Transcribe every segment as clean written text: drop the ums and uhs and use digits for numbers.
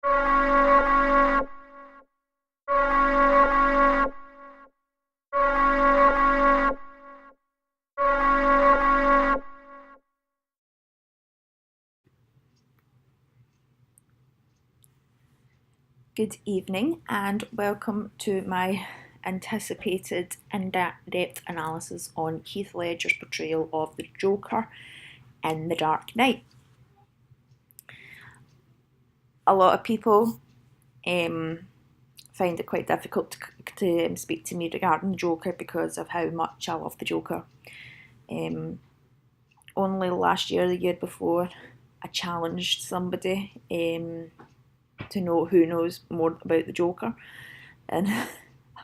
Good evening and welcome to my anticipated in-depth analysis on Heath Ledger's portrayal of the Joker in The Dark Knight. A lot of people find it quite difficult to speak to me regarding the Joker because of how much I love the Joker. Only last year, the year before, I challenged somebody to know who knows more about the Joker, and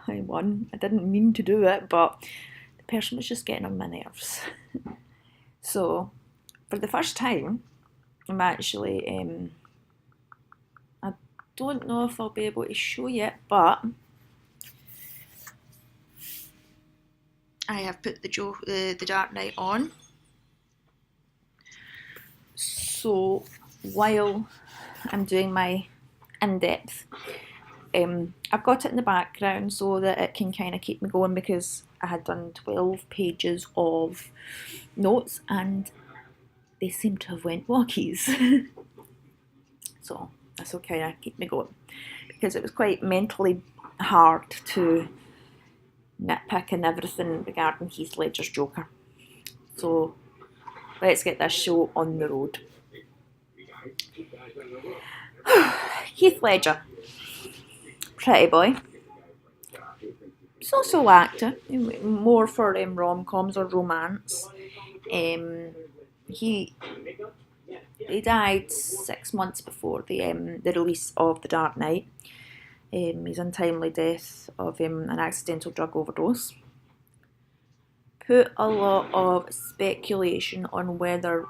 I won. I didn't mean to do it, but the person was just getting on my nerves. So, for the first time, I'm actually, I don't know if I'll be able to show you, but I have put the Dark Knight on. So, while I'm doing my in-depth, I've got it in the background so that it can kind of keep me going, because I had done 12 pages of notes and they seem to have went walkies. So that's okay, I keep me going, because it was quite mentally hard to nitpick and everything regarding Heath Ledger's Joker. So let's get this show on the road. Heath Ledger, pretty boy, so-so actor, more for rom-coms or romance. He died 6 months before the release of The Dark Knight. His untimely death of an accidental drug overdose put a lot of speculation on whether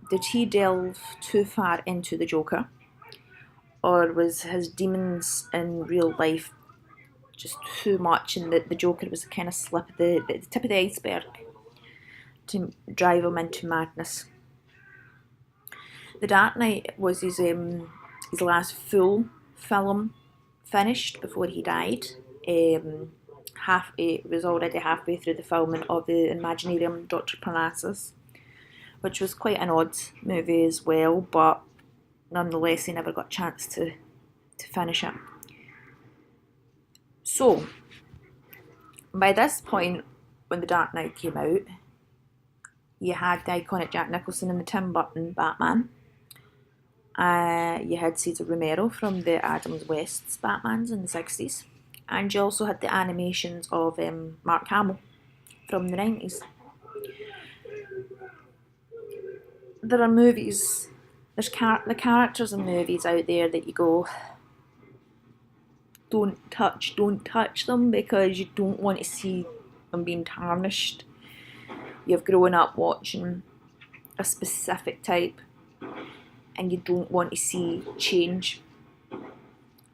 did he delve too far into the Joker, or was his demons in real life just too much, and the Joker was a kind of slip of the tip of the iceberg to drive him into madness. The Dark Knight was his last full film finished before he died. It was already halfway through the filming of the Imaginarium Dr. Parnassus, which was quite an odd movie as well, but nonetheless he never got a chance to finish it. So, by this point, when The Dark Knight came out, you had the iconic Jack Nicholson in the Tim Burton Batman. You had Cesar Romero from the Adams West's Batmans in the 60s. And you also had the animations of Mark Hamill from the 90s. There are movies, there's the characters in movies out there that you go, don't touch them, because you don't want to see them being tarnished. You've grown up watching a specific type and you don't want to see change.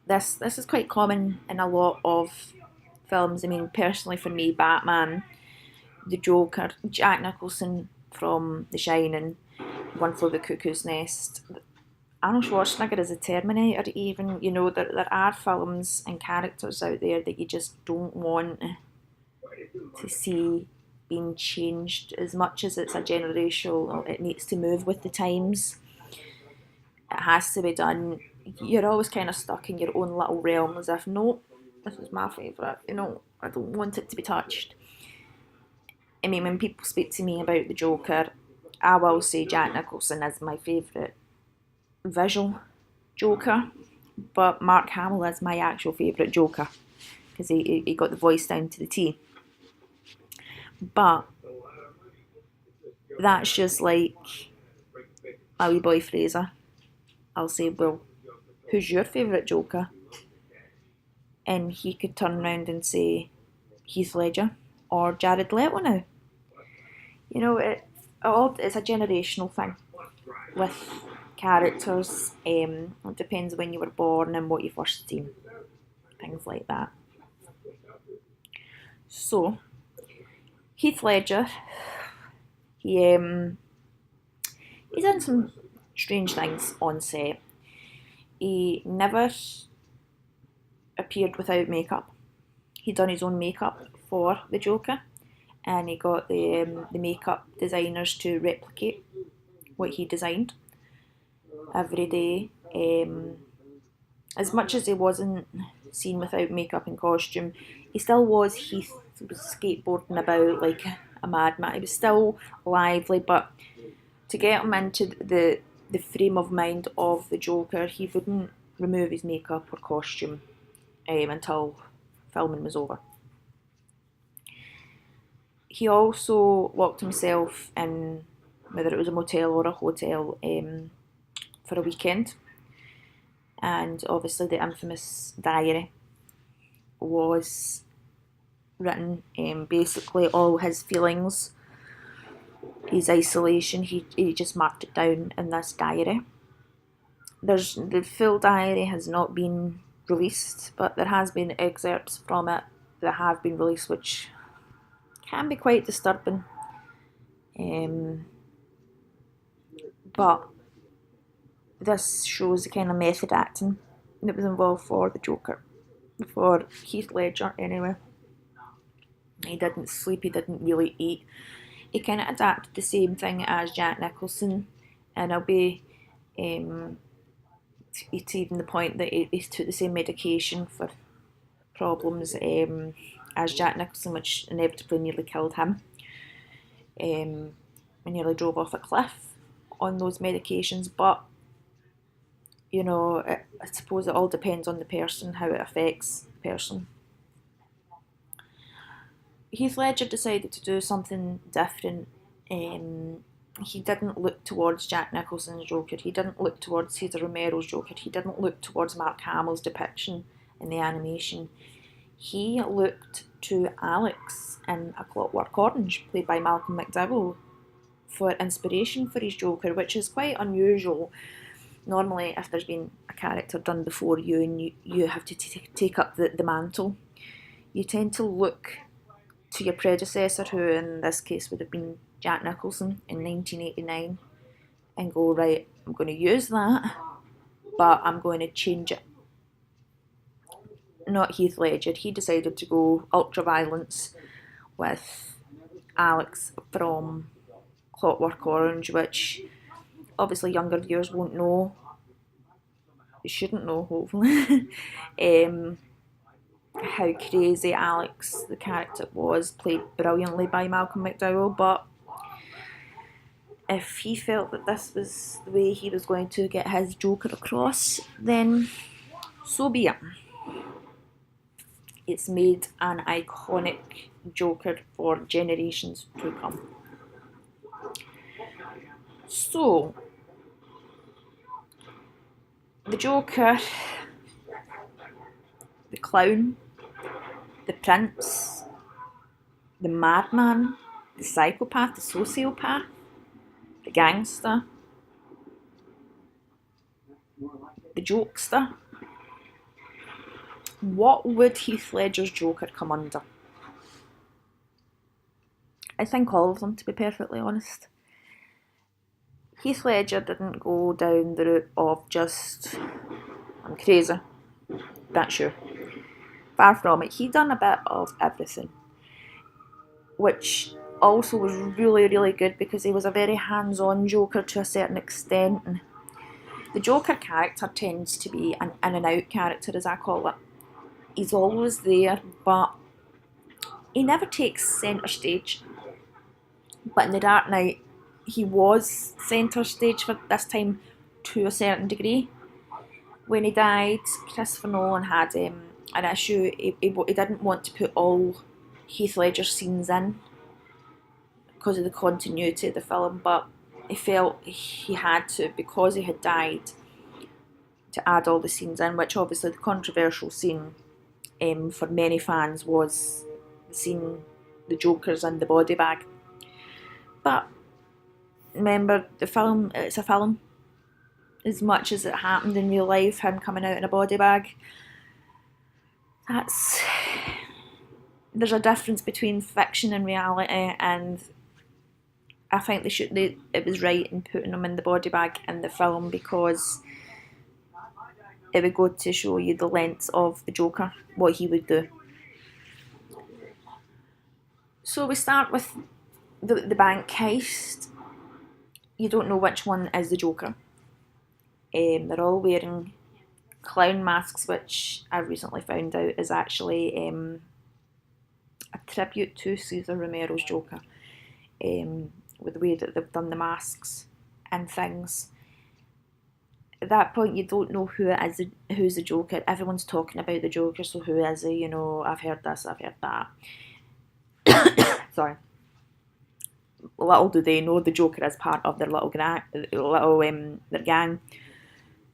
This is quite common in a lot of films. I mean, personally for me, Batman, the Joker, Jack Nicholson from The Shining, One Flew Over the Cuckoo's Nest, Arnold Schwarzenegger as a Terminator even. You know, there are films and characters out there that you just don't want to see being changed. As much as it's a generational, it needs to move with the times, it has to be done. You're always kind of stuck in your own little realm, as if, no, this is my favourite, I don't want it to be touched. I mean, when people speak to me about the Joker, I will say Jack Nicholson is my favourite visual Joker, but Mark Hamill is my actual favourite Joker, because he got the voice down to the T. But that's just like my wee boy Fraser. I'll say, well, who's your favourite Joker? And he could turn around and say Heath Ledger or Jared Leto now. It's a generational thing with characters. It depends when you were born and what you first seen, things like that. So, Heath Ledger, he's done some strange things on set. he never appeared without makeup. He'd done his own makeup for the Joker, and he got the makeup designers to replicate what he designed every day. As much as he wasn't seen without makeup and costume, he still was Heath. He was skateboarding about like a madman. He was still lively, but to get him into the frame of mind of the Joker, he wouldn't remove his makeup or costume until filming was over. He also locked himself in, whether it was a motel or a hotel, for a weekend. And obviously the infamous diary was written. Basically all his feelings, his isolation, he just marked it down in this diary. The full diary has not been released, but there has been excerpts from it that have been released, which can be quite disturbing. But this shows the kind of method acting that was involved for the Joker, for Heath Ledger anyway. He didn't sleep, he didn't really eat. He kind of adapted the same thing as Jack Nicholson, and I'll be to even the point that he took the same medication for problems as Jack Nicholson, which inevitably nearly killed him. He nearly drove off a cliff on those medications, but you know, I suppose it all depends on the person, how it affects the person. Heath Ledger decided to do something different. He didn't look towards Jack Nicholson's Joker. He didn't look towards Cesar Romero's Joker. He didn't look towards Mark Hamill's depiction in the animation. He looked to Alex in A Clockwork Orange, played by Malcolm McDowell, for inspiration for his Joker, which is quite unusual. Normally, if there's been a character done before you and you have to take up the mantle, you tend to look to your predecessor, who in this case would have been Jack Nicholson in 1989, and go, right, I'm going to use that, but I'm going to change it. Not Heath Ledger. He decided to go ultra violence with Alex from Clockwork Orange, which obviously younger viewers won't know, shouldn't know hopefully, how crazy Alex, the character, was, played brilliantly by Malcolm McDowell. But if he felt that this was the way he was going to get his Joker across, then so be it. It's made an iconic Joker for generations to come. So, the Joker, the clown, the prince, the madman, the psychopath, the sociopath, the gangster, the jokester. What would Heath Ledger's Joker come under? I think all of them, to be perfectly honest. Heath Ledger didn't go down the route of just, I'm crazy, that's sure. Far from it. He done a bit of everything, which also was really, really good, because he was a very hands-on Joker to a certain extent. And the Joker character tends to be an in-and-out character, as I call it. He's always there, but he never takes centre stage. But in The Dark Knight, he was centre stage for this time to a certain degree. When he died, Christopher Nolan had an issue. He didn't want to put all Heath Ledger scenes in because of the continuity of the film, but he felt he had to, because he had died, to add all the scenes in, which obviously the controversial scene for many fans was the scene, the Joker's in the body bag. But remember, the film, it's a film. As much as it happened in real life, him coming out in a body bag, there's a difference between fiction and reality, and I think it was right in putting him in the body bag in the film, because it would go to show you the lengths of the Joker, what he would do. So we start with the bank heist. You don't know which one is the Joker. They're all wearing clown masks, which I've recently found out is actually a tribute to Cesar Romero's Joker, with the way that they've done the masks and things. At that point, you don't know who's the Joker. Everyone's talking about the Joker, so who is he? You know, I've heard this, I've heard that. Sorry. Little do they know the Joker is part of their their gang.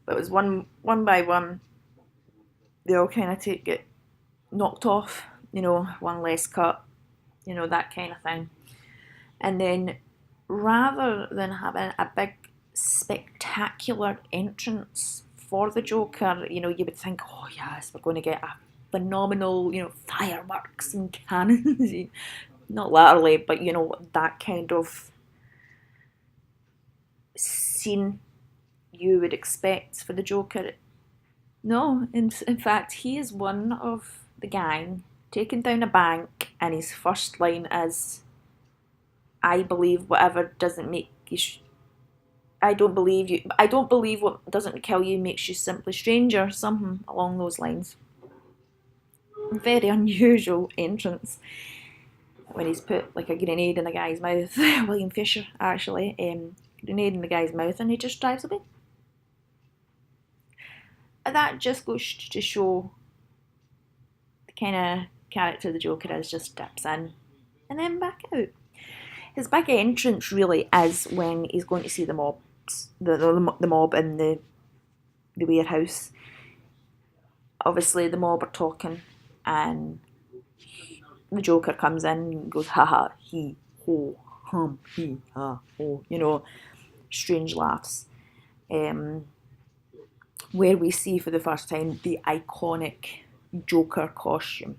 But it was one by one, they all kind of get knocked off. You know, one less cut. You know, that kind of thing. And then, rather than having a big spectacular entrance for the Joker, you know, you would think, oh yes, we're going to get a phenomenal, you know, fireworks and cannons. Not literally, but you know, that kind of scene you would expect for the Joker. No, in fact, he is one of the gang taking down a bank, and his first line is, I believe whatever doesn't make you I don't believe you. I don't believe what doesn't kill you makes you simply stranger. Something along those lines. Very unusual entrance. When he's put like a grenade in a guy's mouth, William Fisher actually, grenade in the guy's mouth, and he just drives away. And that just goes to show the kind of character the Joker is, just dips in and then back out. His big entrance really is when he's going to see the mob in the warehouse. Obviously, the mob are talking, and the Joker comes in and goes, haha, he, ho, hum, he, ha, ho, you know, strange laughs. Where we see for the first time the iconic Joker costume,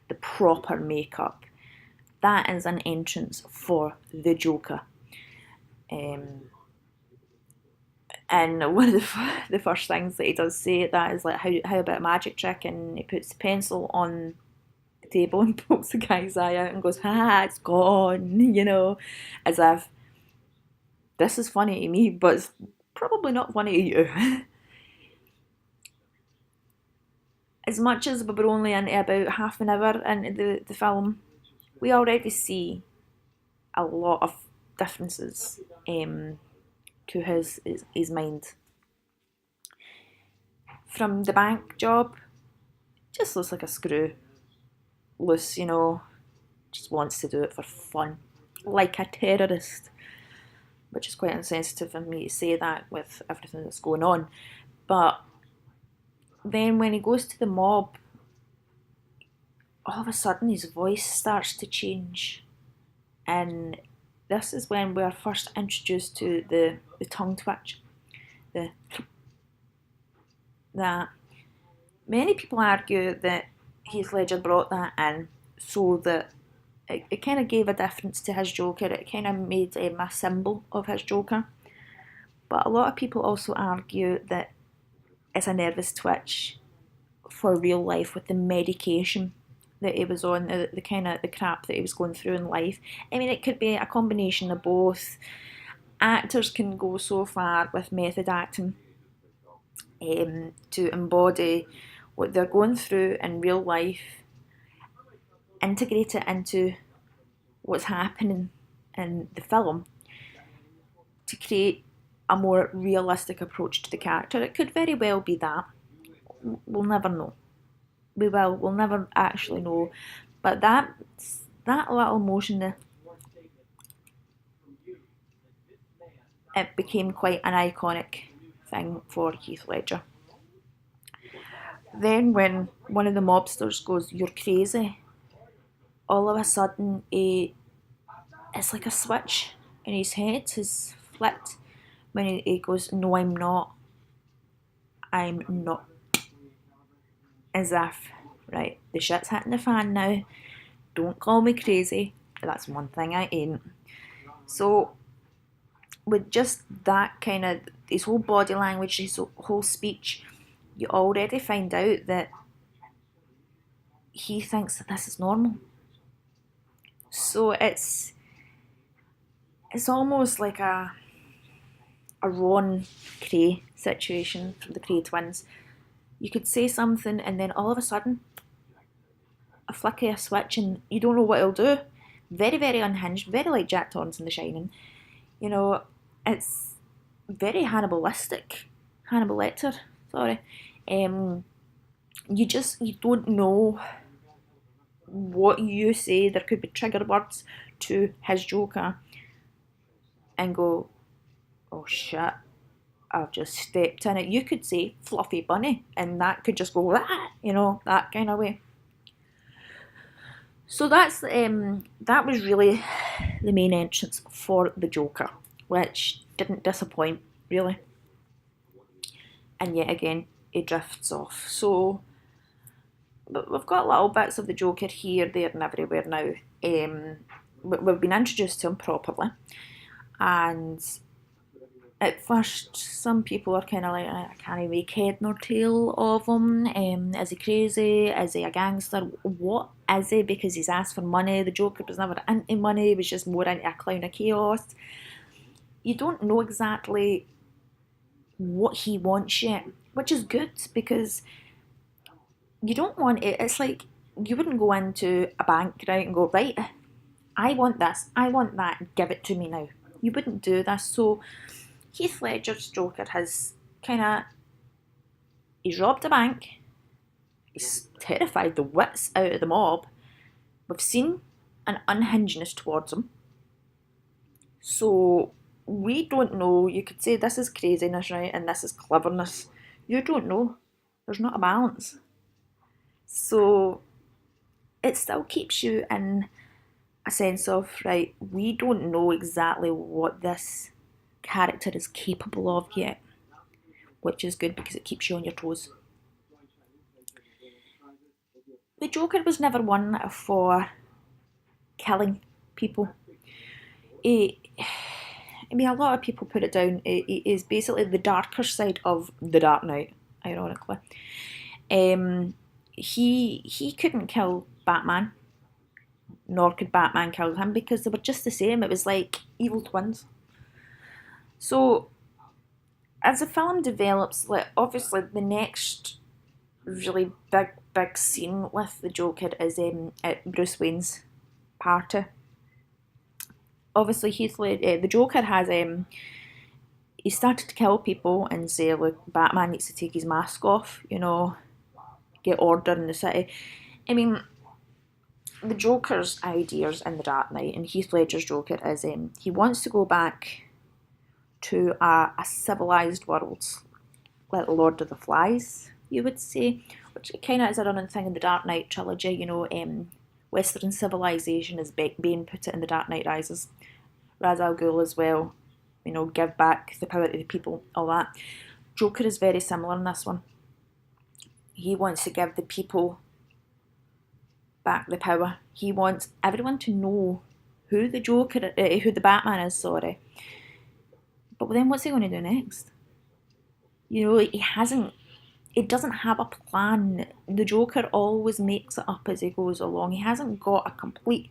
the proper makeup. That is an entrance for the Joker. And one of the first things that he does say at that is like, how about a magic trick? And he puts the pencil on the table and pokes the guy's eye out and goes, it's gone, you know, as if this is funny to me, but it's probably not funny to you. As much as we were only into about half an hour into the film, we already see a lot of differences to his mind. From the bank job, just looks like a screw loose, you know, just wants to do it for fun, like a terrorist, which is quite insensitive of me to say that with everything that's going on. But then when he goes to the mob, all of a sudden his voice starts to change, and this is when we are first introduced to the tongue twitch. That many people argue that Heath Ledger brought that in so that it kind of gave a difference to his Joker. It kind of made a symbol of his Joker. But a lot of people also argue that it's a nervous twitch for real life with the medication that he was on, the kind of the crap that he was going through in life. I mean, it could be a combination of both. Actors can go so far with method acting to embody what they're going through in real life, integrate it into what's happening in the film to create a more realistic approach to the character. It could very well be that. We'll never know. We'll never actually know. But that little motion, it became quite an iconic thing for Heath Ledger. Then when one of the mobsters goes, "You're crazy," all of a sudden it's like a switch in his head has flipped when he goes, "No, I'm not. I'm not." As if, right, the shit's hitting the fan now. Don't call me crazy. That's one thing I ain't. So with just that kind of, his whole body language, his whole speech, you already find out that he thinks that this is normal. So it's almost like a Ron Cray situation from the Cray twins. You could say something and then all of a sudden a flick of a switch and you don't know what he'll do. Very, very unhinged, very like Jack Torrance in The Shining. You know, it's very Hannibal Lecter, sorry. You don't know what you say. There could be trigger words to his Joker and go, oh shit, I've just stepped in it. You could say fluffy bunny and that could just go, ah, that kind of way. So that was really the main entrance for the Joker, which didn't disappoint, really. And yet again, he drifts off. So but we've got little bits of the Joker here, there and everywhere now. We've been introduced to him properly. And at first, some people are kind of like, I can't make head nor tail of him. Is he crazy? Is he a gangster? What is he? Because he's asked for money. The Joker was never into money. He was just more into a clown of chaos. You don't know exactly what he wants yet, which is good because you don't want it. It's like you wouldn't go into a bank, right, and go, right, I want this, I want that, give it to me now. You wouldn't do this. So Heath Ledger's Joker has he's robbed a bank, he's terrified the wits out of the mob. We've seen an unhingedness towards him. So we don't know. You could say this is craziness, right, and this is cleverness. You don't know. There's not a balance. So it still keeps you in a sense of, right, we don't know exactly what this character is capable of yet, which is good because it keeps you on your toes. The Joker was never one for killing people. A lot of people put it down. It is basically the darker side of the Dark Knight, ironically. He couldn't kill Batman, nor could Batman kill him because they were just the same. It was like evil twins. So, as the film develops, like obviously the next really big scene with the Joker is at Bruce Wayne's party. Obviously, the Joker has he started to kill people and say, look, Batman needs to take his mask off, get order in the city. I mean, the Joker's ideas in The Dark Knight and Heath Ledger's Joker is he wants to go back to a civilised world, like Lord of the Flies, you would say, which kind of is a running thing in the Dark Knight trilogy. Western civilization, as Bane put it in The Dark Knight Rises. Ra's al Ghul as well, give back the power to the people, all that. Joker is very similar in this one. He wants to give the people back the power. He wants everyone to know who the Batman is, sorry. But then what's he going to do next? He doesn't have a plan. The Joker always makes it up as he goes along. He hasn't got a complete,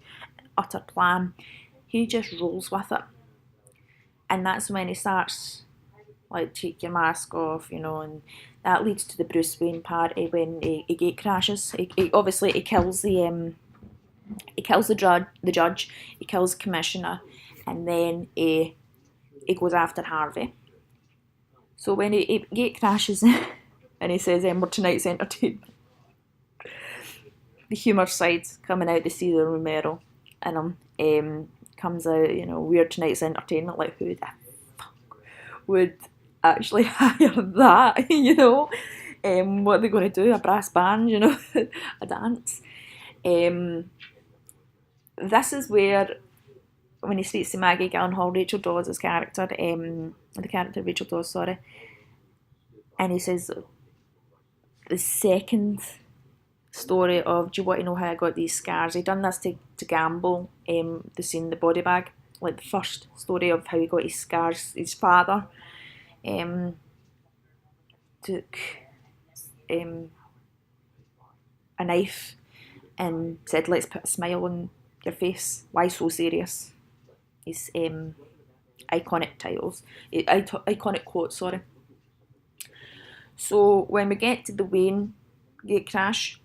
utter plan. He just rolls with it. And that's when he starts, like, take your mask off, and that leads to the Bruce Wayne party when he gate crashes. He kills the judge, he kills the commissioner, and then he goes after Harvey. So when he gate crashes and he says, we're tonight's entertainment, the humour side's coming out to see the Romero in him. Comes out, we're tonight's entertainment, like who the fuck would actually hire that, what are they going to do, a brass band, a dance. This is where, when he speaks to Maggie Gyllenhaal, Rachel Dawes' character, the character Rachel Dawes, sorry, and he says, the second story of, do you want to know how I got these scars? He done this to Gamble, the scene, the body bag, like the first story of how he got his scars. His father took a knife and said, "Let's put a smile on your face. Why so serious?" His iconic titles, iconic quotes, sorry. So when we get to the Wayne gate crash,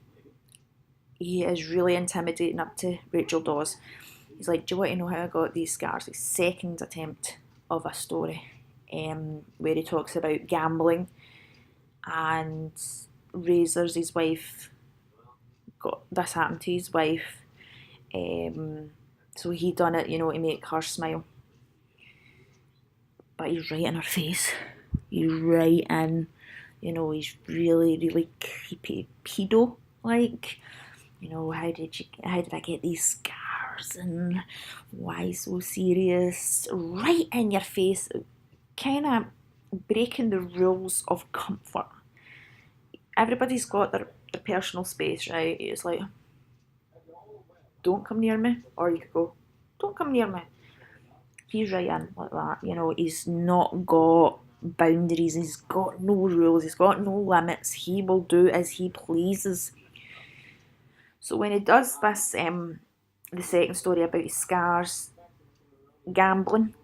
he is really intimidating up to Rachel Dawes. He's like, "Do you want to know how I got these scars?" His second attempt of a story, where he talks about gambling and Razor's his wife got this happened to his wife. So he done it, to make her smile. But he's right in her face. He's right in, he's really, really creepy pedo like. How did I get these scars and why so serious? Right in your face, kind of breaking the rules of comfort. Everybody's got their personal space, right? It's like, don't come near me, or you could go, don't come near me. He's right in like that, he's not got boundaries, he's got no rules, he's got no limits, he will do as he pleases. So when he does this, the second story about his scars, gambling,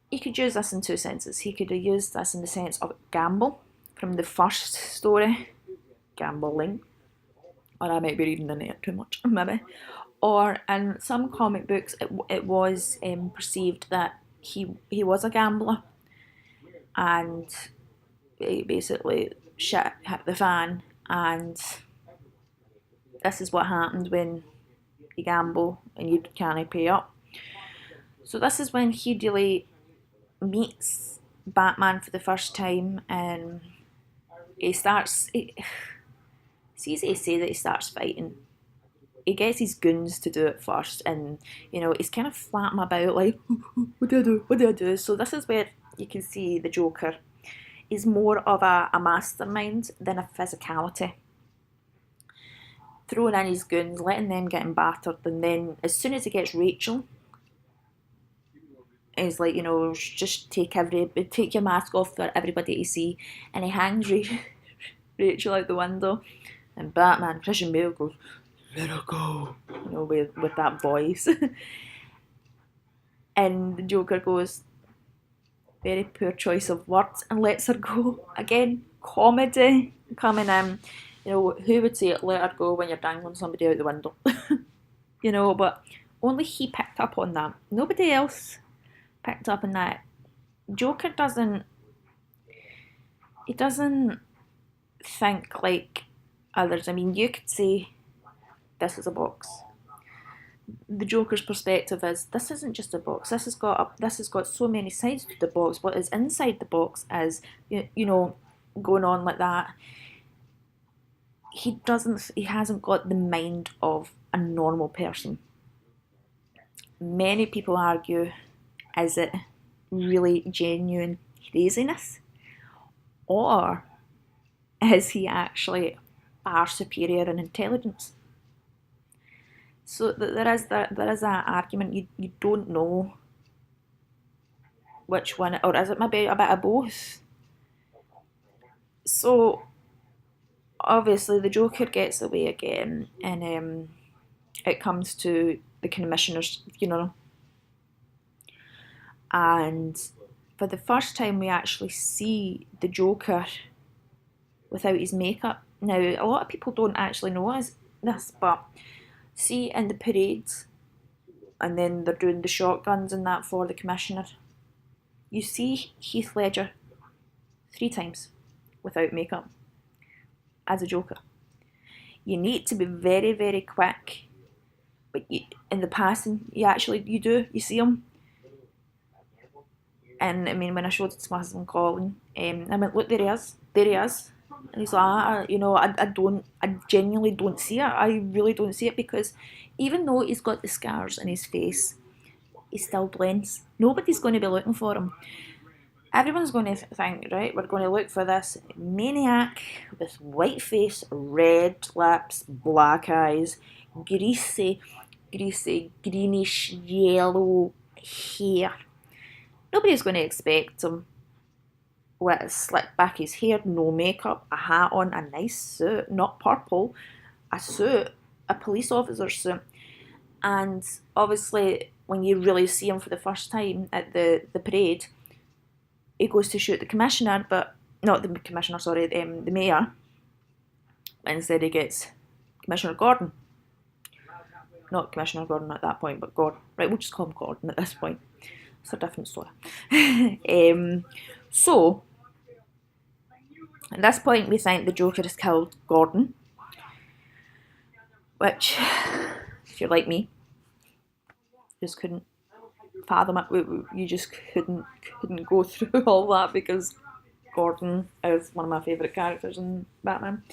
he could use this in two senses. He could have used this in the sense of gamble, from the first story, gambling, or I might be reading the net too much, maybe. Or in some comic books, it was perceived that he was a gambler, and basically shit hit the fan, and this is what happened when you gamble and you can't pay up. So this is when he really meets Batman for the first time, and he starts. It's easy to say that he starts fighting. He gets his goons to do it first, and he's kind of flatting about like, what do I do? What do I do? So this is where you can see the Joker is more of a mastermind than a physicality. Throwing in his goons, letting them get him battered, and then as soon as he gets Rachel, he's like, just take your mask off for everybody to see, and he hangs Rachel out the window, and Batman, Christian Bale, goes, "Let her go," with that voice. And the Joker goes, "Very poor choice of words," and lets her go. Again, comedy coming in. Who would say let her go when you're dangling somebody out the window? But only he picked up on that. Nobody else picked up on that. Joker doesn't think like others. I mean, you could say this is a box. The Joker's perspective is, this isn't just a box. This has got so many sides to the box. What is inside the box is, going on like that. He hasn't got the mind of a normal person. Many people argue, is it really genuine craziness? Or is he actually far superior in intelligence? So there is that argument. You don't know which one, or is it maybe a bit of both? So obviously the Joker gets away again, and it comes to the commissioner's funeral, and for the first time we actually see the Joker without his makeup. Now, a lot of people don't actually know this, but see in the parades, and then they're doing the shotguns and that for the commissioner, you see Heath Ledger 3 times without makeup as a Joker. You need to be very, very quick, but in the passing, you see him. And I mean, when I showed it to my husband Colin, I went, "Look, there he is. And he's like, I genuinely don't see it. I really don't see it, because even though he's got the scars on his face, he still blends. Nobody's going to be looking for him. Everyone's going to think, right, we're going to look for this maniac with white face, red lips, black eyes, greasy, greenish yellow hair. Nobody's going to expect him with a slick back his hair, no makeup, a hat on, a nice suit, not purple, a suit, a police officer suit. And obviously, when you really see him for the first time at the parade, he goes to shoot the commissioner, but not the commissioner, sorry, the mayor. Instead, he gets Commissioner Gordon. Not Commissioner Gordon at that point, but Gordon. Right, we'll just call him Gordon at this point. It's a different story. So, at this point, we think the Joker has killed Gordon, which, if you're like me, just couldn't fathom it. You just couldn't go through all that because Gordon is one of my favourite characters in Batman.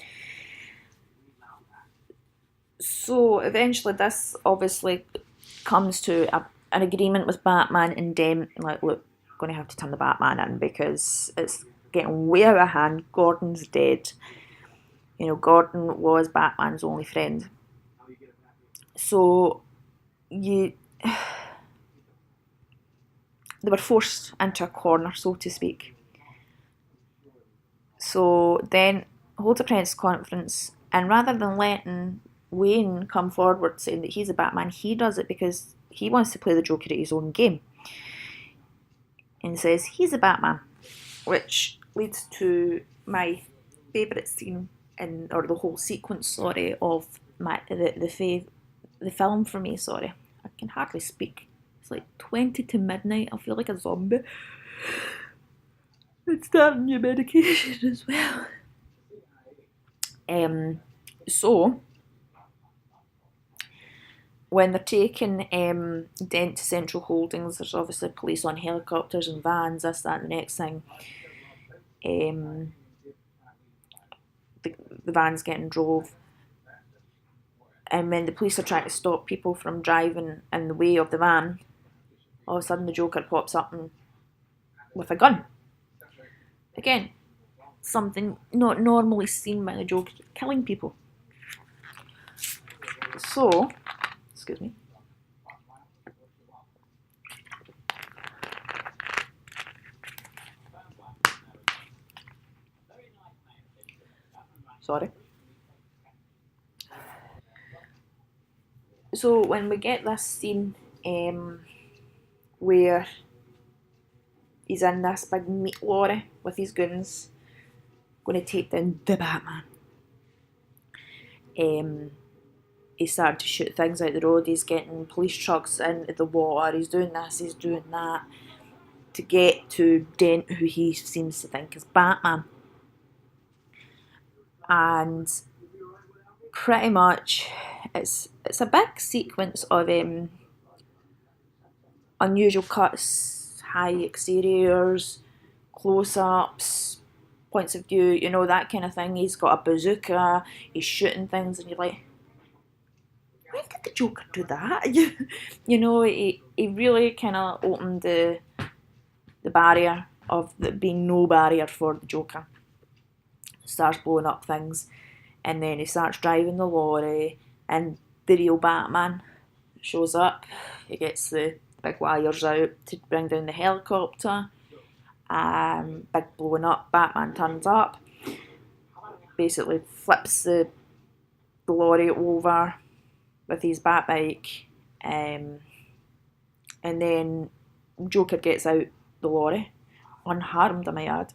So eventually, this obviously comes to an agreement with Batman and Dent. Like, look, going to have to turn the Batman in because it's getting way out of hand. Gordon's dead. You know, Gordon was Batman's only friend. So they were forced into a corner, so to speak. So then holds a press conference, and rather than letting Wayne come forward saying that he's a Batman, he does it because he wants to play the Joker at his own game. And says he's a Batman, which leads to my favourite scene or the whole sequence, sorry, of the film for me, sorry. I can hardly speak. It's like 20 to midnight. I feel like a zombie. And starting your medication as well. So, when they're taking Dent to Central Holdings, there's obviously police on helicopters and vans, this, that, and the next thing. The van's getting drove. And when the police are trying to stop people from driving in the way of the van, all of a sudden the Joker pops up with a gun. Again, something not normally seen by the Joker, killing people. So, excuse me. Sorry. So when we get this scene where he's in this big meat lorry with his guns, going to take down the Batman. He started to shoot things out the road. He's getting police trucks into the water. He's doing this. He's doing that to get to Dent, who he seems to think is Batman. And pretty much, it's a big sequence of unusual cuts, high exteriors, close-ups, points of view, you know, that kind of thing. He's got a bazooka, he's shooting things, and you're like, why did the Joker do that? You know, he really kind of opened the barrier of there being no barrier for the Joker. Starts blowing up things, and then he starts driving the lorry, and the real Batman shows up. He gets the big wires out to bring down the helicopter. Big blowing up, Batman turns up, basically flips the lorry over with his bat bike, and then Joker gets out the lorry, unharmed I might add,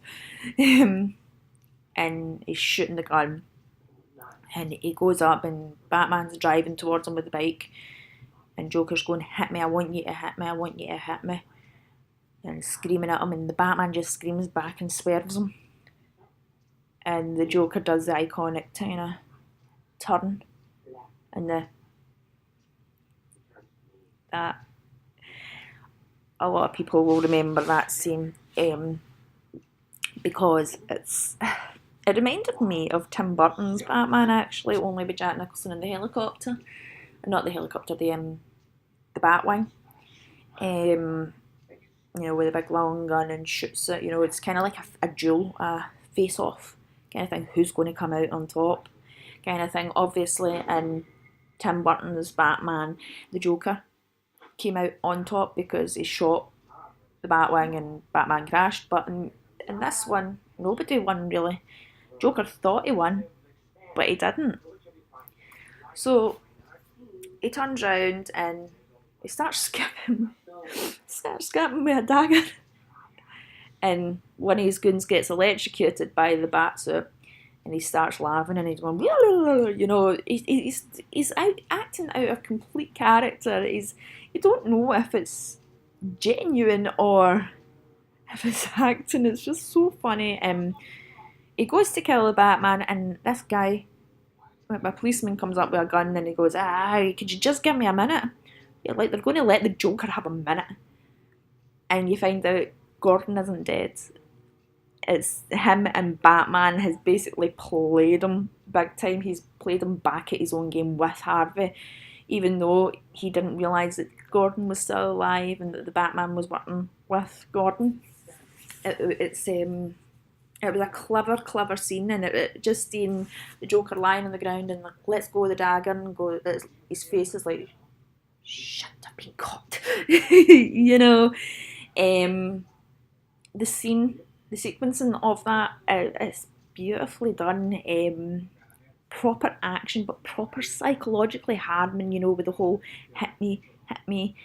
and he's shooting the gun, and he goes up and Batman's driving towards him with the bike, and Joker's going, hit me, I want you to hit me, I want you to hit me, and screaming at him, and the Batman just screams back and swerves him, and the Joker does the iconic kind of turn, and that a lot of people will remember that scene, because it reminded me of Tim Burton's Batman, actually, only with Jack Nicholson in the helicopter, not the helicopter, the Batwing, you know, with a big long gun and shoots it. You know, it's kind of like a duel, a face-off kind of thing. Who's going to come out on top, kind of thing. Obviously, in Tim Burton's Batman, the Joker came out on top because he shot the Batwing and Batman crashed. But in in this one, nobody won really. Joker thought he won, but he didn't. So he turns round and he starts skipping with a dagger. And one of his goons gets electrocuted by the bat suit, and he starts laughing and he's going, you know, he's acting out of complete character. You don't know if it's genuine or if it's acting. It's just so funny. He goes to kill the Batman, and this guy, a policeman, comes up with a gun and he goes, could you just give me a minute? Yeah, like they're going to let the Joker have a minute. And you find out Gordon isn't dead. It's him, and Batman has basically played him big time. He's played him back at his own game with Harvey, even though he didn't realise that Gordon was still alive and that the Batman was working with Gordon. It was a clever scene, and it just seeing the Joker lying on the ground and like, let's go with the dagger, and go. His face is like, shit, I've been caught. You know, the sequencing of that is beautifully done. Proper action, but proper psychologically harming. You know, with the whole hit me.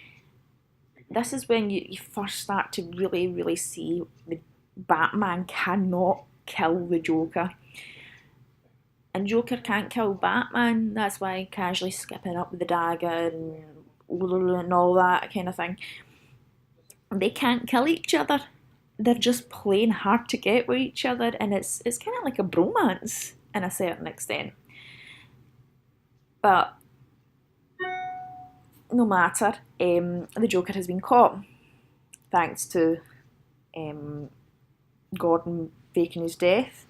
This is when you first start to really see the Batman cannot kill the Joker. And Joker can't kill Batman. That's why casually skipping up with the dagger and all that kind of thing. They can't kill each other. They're just playing hard to get with each other, and it's kind of like a bromance in a certain extent. But no matter, the Joker has been caught thanks to Gordon faking his death,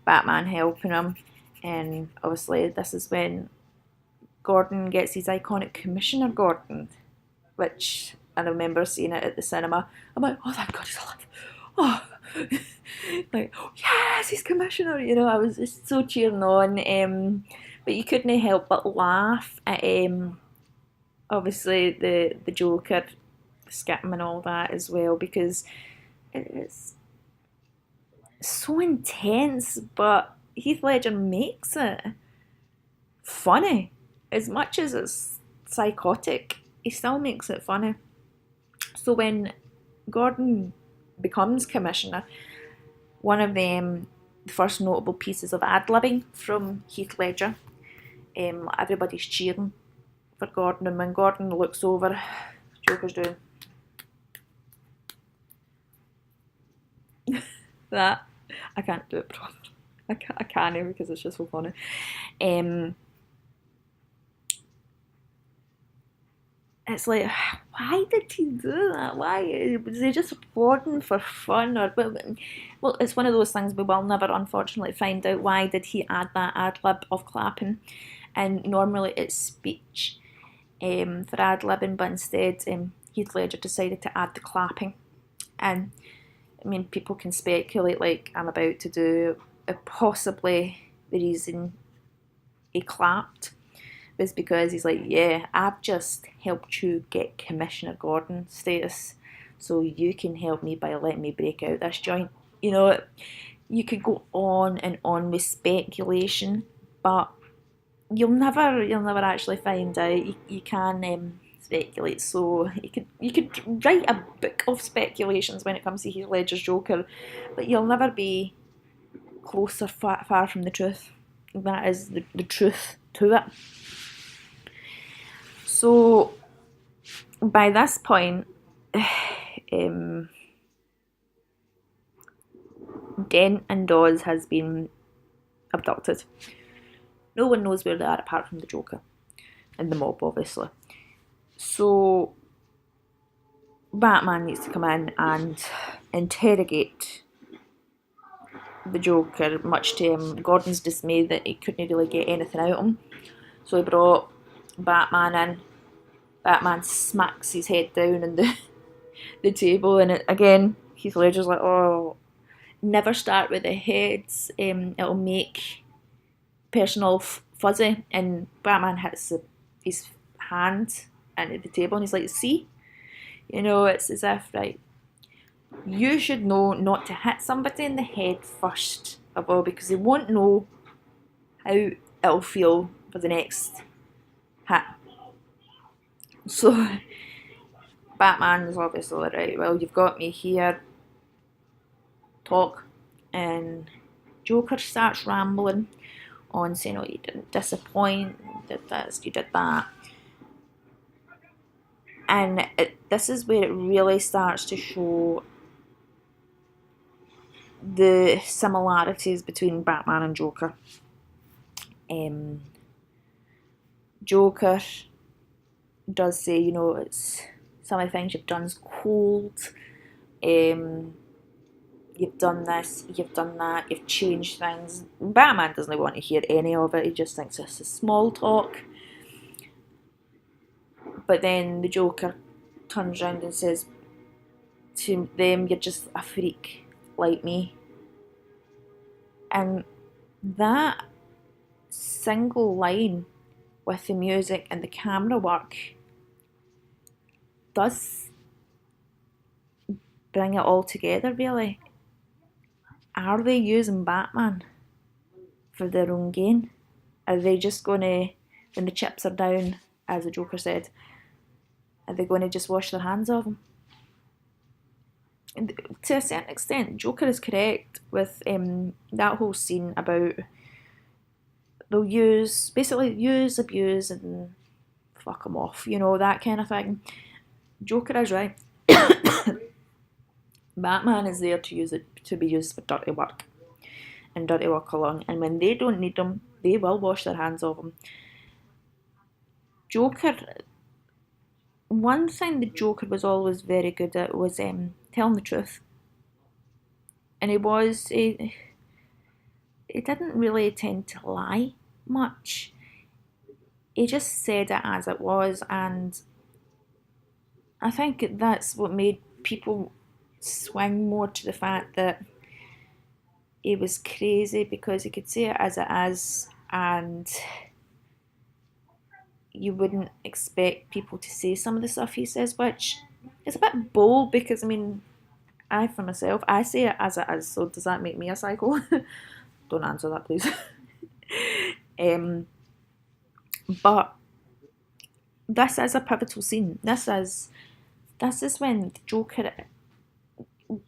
Batman helping him, and obviously this is when Gordon gets his iconic Commissioner Gordon, which I remember seeing it at the cinema. I'm like, oh, thank God he's alive. Oh, like, oh, yes, he's Commissioner. You know, I was just so cheering on. But you couldn't help but laugh at obviously the Joker skipping and all that as well, because it's so intense, but Heath Ledger makes it funny. As much as it's psychotic, he still makes it funny. So when Gordon becomes Commissioner, one of the first notable pieces of ad-libbing from Heath Ledger, everybody's cheering for Gordon, and when Gordon looks over, Joker's doing that. I can't do it properly. I can't because it's just so funny. It's like, why did he do that? Why was he just applauding for fun? Or well, it's one of those things we will never, unfortunately, find out. Why did he add that ad lib of clapping? And normally it's speech for ad libbing, but instead Heath Ledger decided to add the clapping. And I mean, people can speculate, like I'm about to do, possibly the reason he clapped was because he's like, yeah, I've just helped you get Commissioner Gordon status, so you can help me by letting me break out this joint. You know, you could go on and on with speculation, but you'll never actually find out. You can speculate, so you could write a book of speculations when it comes to Heath Ledger's Joker, but you'll never be closer, far from the truth. That is the truth to it. So by this point, Dent and Dawes has been abducted. No one knows where they are apart from the Joker and the mob, obviously. So Batman needs to come in and interrogate the Joker, much to Gordon's dismay that he couldn't really get anything out of him. So he brought Batman in. Batman smacks his head down on the table, and again Heath Ledger's like, oh, never start with the heads, it'll make person all fuzzy. And Batman hits his hand into the table and he's like, see, you know, it's as if, right, you should know not to hit somebody in the head first of all, because they won't know how it'll feel for the next hit. So Batman's obviously like, right, well, you've got me here, talk. And Joker starts rambling on saying, oh, you didn't disappoint, you did this, you did that. And this is where it really starts to show the similarities between Batman and Joker. Joker does say, it's some of the things you've done's cold. You've done this, you've done that, you've changed things. Batman doesn't want to hear any of it. He just thinks this is small talk. But then the Joker turns around and says to them, you're just a freak like me. And that single line with the music and the camera work does bring it all together, really. Are they using Batman for their own gain? Are they just going to, when the chips are down, as the Joker said, are they going to just wash their hands of him? And to a certain extent, Joker is correct with that whole scene about they'll use, abuse, and fuck them off, that kind of thing. Joker is right. Batman is there to be used for dirty work and dirty work alone. And when they don't need them, they will wash their hands of them. Joker, one thing the Joker was always very good at was telling the truth. And he didn't really tend to lie much. He just said it as it was, and I think that's what made people swing more to the fact that he was crazy, because he could say it as it is, and you wouldn't expect people to say some of the stuff he says, which is a bit bold, because I for myself, I say it as it is, so does that make me a psycho? Don't answer that, please. But this is a pivotal scene. This is when the Joker,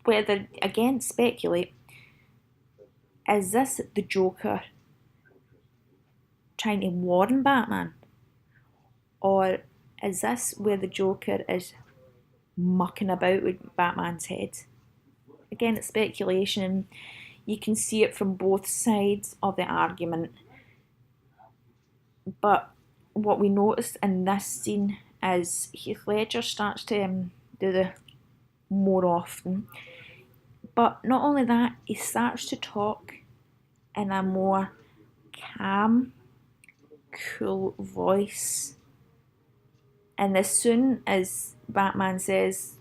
whether, again, speculate, is this the Joker trying to warn Batman? Or is this where the Joker is mucking about with Batman's head? Again, it's speculation. You can see it from both sides of the argument. But what we notice in this scene is Heath Ledger starts to do the more often. But not only that, he starts to talk in a more calm, cool voice. And as soon as Batman says,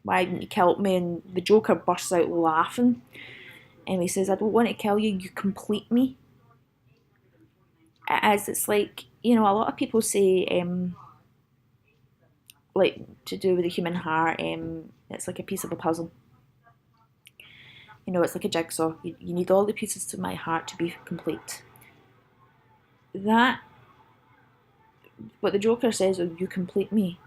why didn't you kill me? And the Joker bursts out laughing. And he says, I don't want to kill you, you complete me. It's like, a lot of people say, like, to do with the human heart, it's like a piece of a puzzle. It's like a jigsaw. You need all the pieces to my heart to be complete. That, what the Joker says, oh, you complete me,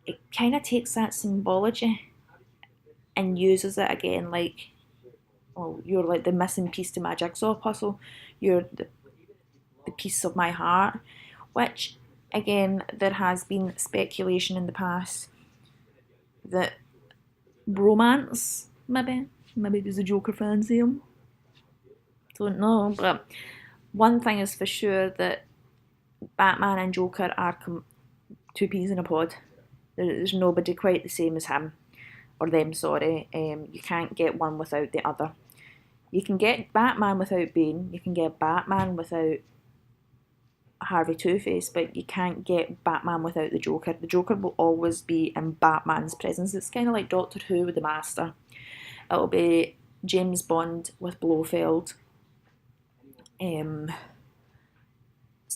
it kind of takes that symbology and uses it again, like, well, you're like the missing piece to my jigsaw puzzle. You're the piece of my heart, which, again, there has been speculation in the past that romance, maybe there's a Joker fancy him. Don't know, but one thing is for sure, that Batman and Joker are two peas in a pod. There's nobody quite the same as him, or them, sorry. You can't get one without the other. You can get Batman without Bane, you can get Batman without Harvey Two-Face, but you can't get Batman without the Joker. The Joker will always be in Batman's presence. It's kind of like Doctor Who with the Master. It'll be James Bond with Blofeld. It's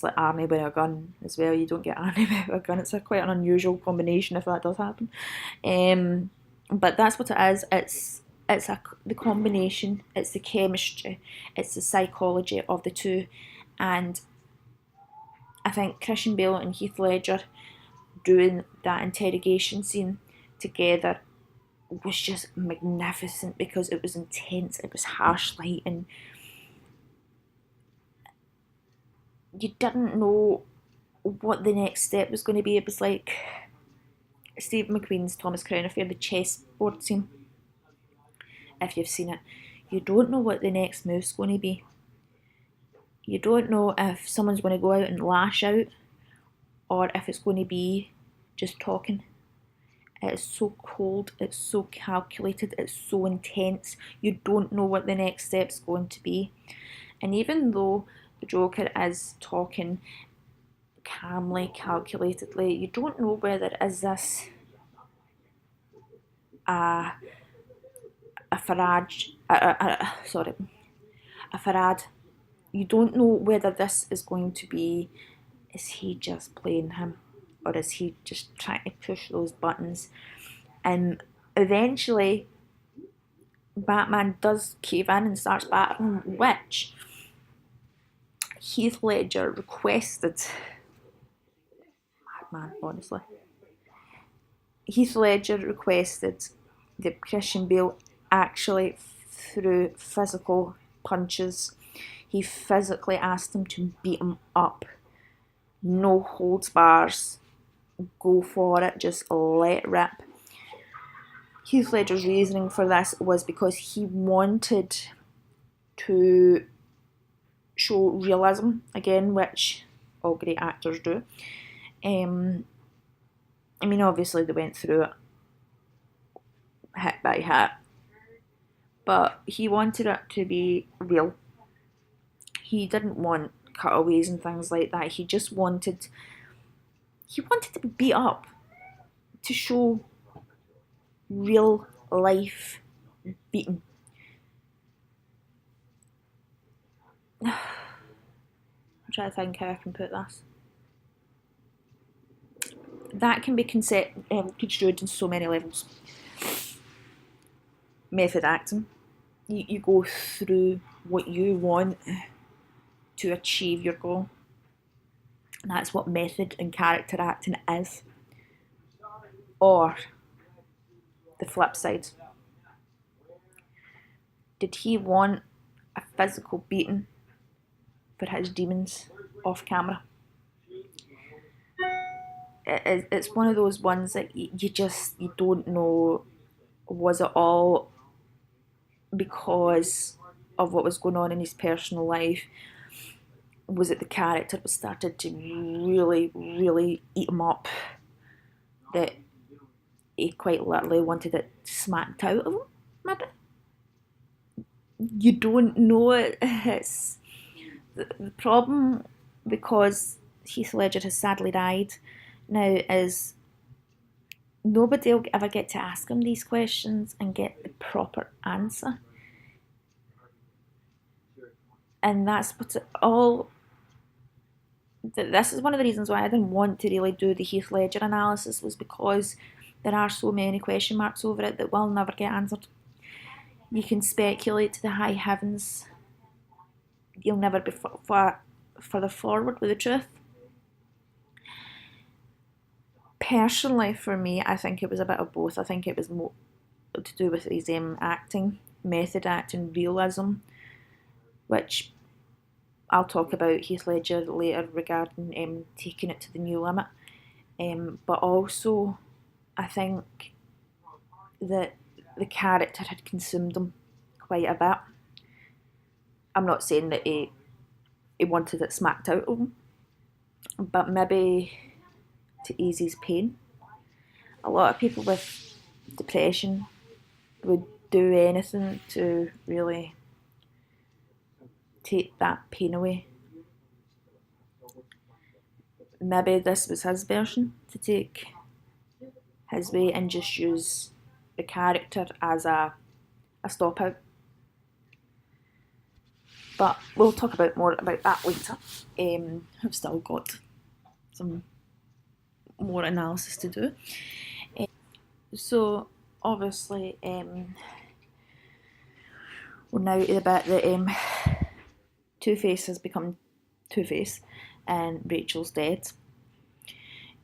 like Arnie with a gun as well. You don't get Arnie with a gun. It's quite an unusual combination if that does happen. But that's what it is. The combination, it's the chemistry, it's the psychology of the two. And I think Christian Bale and Heath Ledger doing that interrogation scene together was just magnificent, because it was intense, it was harsh light, and you didn't know what the next step was going to be. It was like Steve McQueen's Thomas Crown Affair, the chessboard scene. If you've seen it, you don't know what the next move's going to be. You don't know if someone's going to go out and lash out, or if it's going to be just talking. It is so cold, it's so calculated, it's so intense. You don't know what the next step's going to be. And even though the Joker is talking calmly, calculatedly, you don't know whether is this a Farage, a Farad. You don't know whether this is going to be, is he just playing him, or is he just trying to push those buttons? And eventually Batman does cave in and starts battering, which Heath Ledger requested. Madman, honestly. Heath Ledger requested that Christian Bale actually threw physical punches. He physically asked him to beat him up. No holds bars. Go for it. Just let it rip. Heath Ledger's reasoning for this was because he wanted to show realism again, which all great actors do. I mean, obviously they went through it hit by hit, but he wanted it to be real. He didn't want cutaways and things like that. He just wanted to be beat up, to show real life beating. I'm trying to think how I can put this. That can be construed in so many levels. Method acting. You go through what you want to achieve your goal. And that's what method and character acting is. Or the flip side. Did he want a physical beating for his demons off camera? It's one of those ones that you don't know. Was it all because of what was going on in his personal life? Was it the character was started to really, really eat him up, that he quite literally wanted it smacked out of him? Maybe. You don't know it. It's the problem, because Heath Ledger has sadly died now, is nobody will ever get to ask him these questions and get the proper answer. And that's what's all. This is one of the reasons why I didn't want to really do the Heath Ledger analysis, was because there are so many question marks over it that will never get answered. You can speculate to the high heavens. You'll never be further forward with the truth. Personally, for me, I think it was a bit of both. I think it was more to do with his acting, method acting, realism, which I'll talk about Heath Ledger later regarding taking it to the new limit. But also, I think that the character had consumed him quite a bit. I'm not saying that he wanted it smacked out of him, but maybe to ease his pain. A lot of people with depression would do anything to really take that pain away. Maybe this was his version, to take his way and just use the character as a stop out. But we'll talk about more about that later. I've still got some more analysis to do. So obviously, we're now to the bit that Two-Face has become Two-Face and Rachel's dead.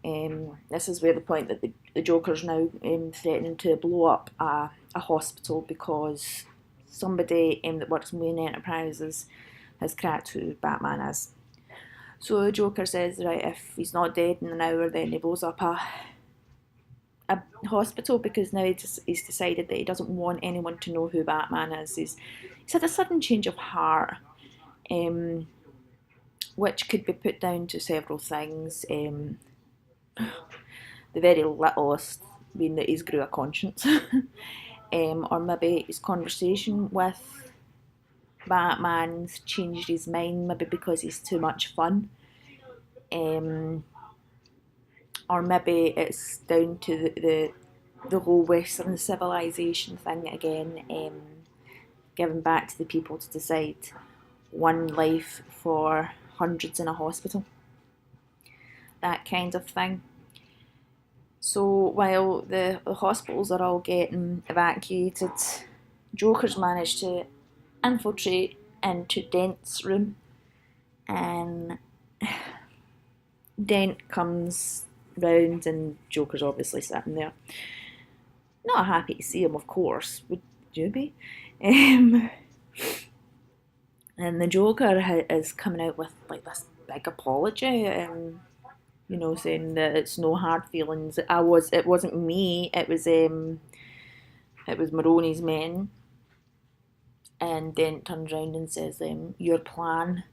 This is where the point that the Joker's now threatening to blow up a hospital because somebody that works in Wayne Enterprises has cracked who Batman is. So the Joker says, right, if he's not dead in an hour, then he blows up a hospital because now he's decided that he doesn't want anyone to know who Batman is. He's had a sudden change of heart, which could be put down to several things. The very littlest being that he's grew a conscience, or maybe his conversation with Batman's changed his mind, maybe because he's too much fun, or maybe it's down to the whole Western civilization thing again, giving back to the people to decide one life for hundreds in a hospital, that kind of thing. So while the hospitals are all getting evacuated, Joker's managed to infiltrate into Dent's room, and Dent comes round and Joker's obviously sitting there. Not happy to see him, of course, would you be? And the Joker is coming out with like this big apology, saying that it's no hard feelings. It wasn't me. It was Maroney's men. And Dent turns around and says, "Your plan."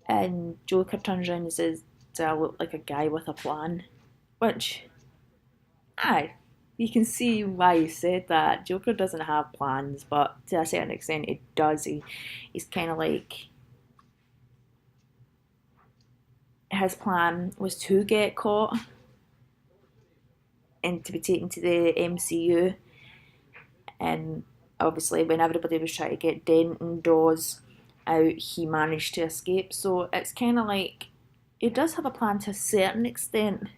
And Joker turns around and says, "Do I look like a guy with a plan?" Which, aye, you can see why he said that. Joker doesn't have plans, but to a certain extent, he does. He's kind of like, his plan was to get caught and to be taken to the MCU, and obviously when everybody was trying to get Dent and Dawes out, he managed to escape. So it's kind of like he does have a plan to a certain extent,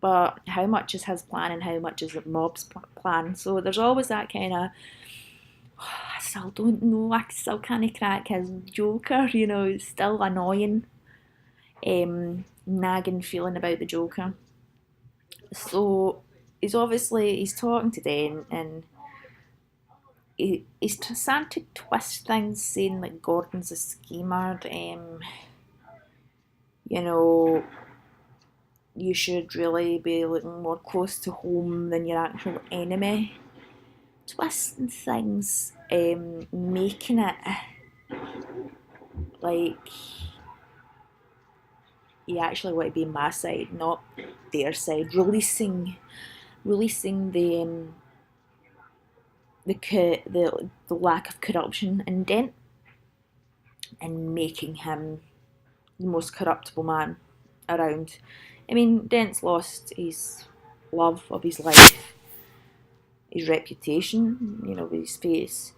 but how much is his plan and how much is the mob's plan? So there's always that kind of, I still don't know, I still can't crack his Joker, it's still annoying, nagging feeling about the Joker. So he's talking to Den, and he's starting to twist things, saying like Gordon's a schemer, you should really be looking more close to home than your actual enemy. Twisting things, making it like you actually want to be my side, not their side. Releasing the lack of corruption in Dent, and making him the most corruptible man around. I mean, Dent's lost his love of his life, his reputation, with his face,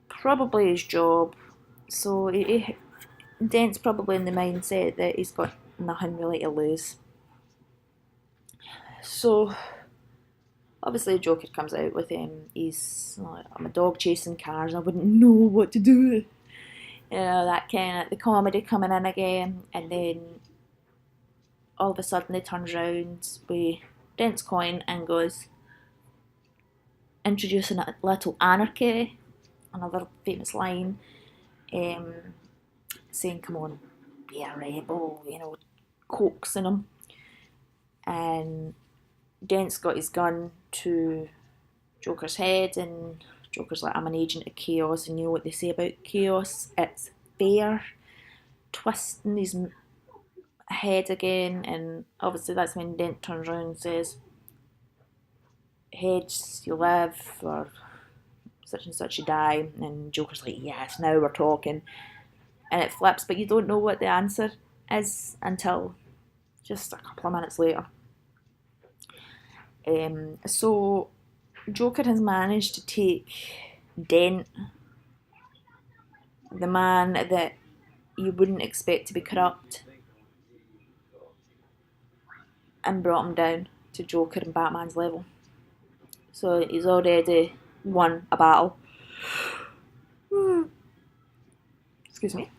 probably his job. So Dent's probably in the mindset that he's got nothing really to lose. So obviously the Joker comes out with him. He's like, I'm a dog chasing cars. I wouldn't know what to do. That kind of the comedy coming in again, and then all of a sudden he turns around with Dent's coin and goes, introducing a little anarchy, another famous line, saying, "Come on, be a rebel," coaxing him. And Dent's got his gun to Joker's head, and Joker's like, "I'm an agent of chaos, and you know what they say about chaos, it's fair." Twisting his head again, and obviously that's when Dent turns around and says, "Heads you live, or such and such you die." And Joker's like, "Yes, now we're talking." And it flips, but you don't know what the answer is until just a couple of minutes later. So Joker has managed to take Dent, the man that you wouldn't expect to be corrupt, and brought him down to Joker and Batman's level. So he's already won a battle. Excuse me.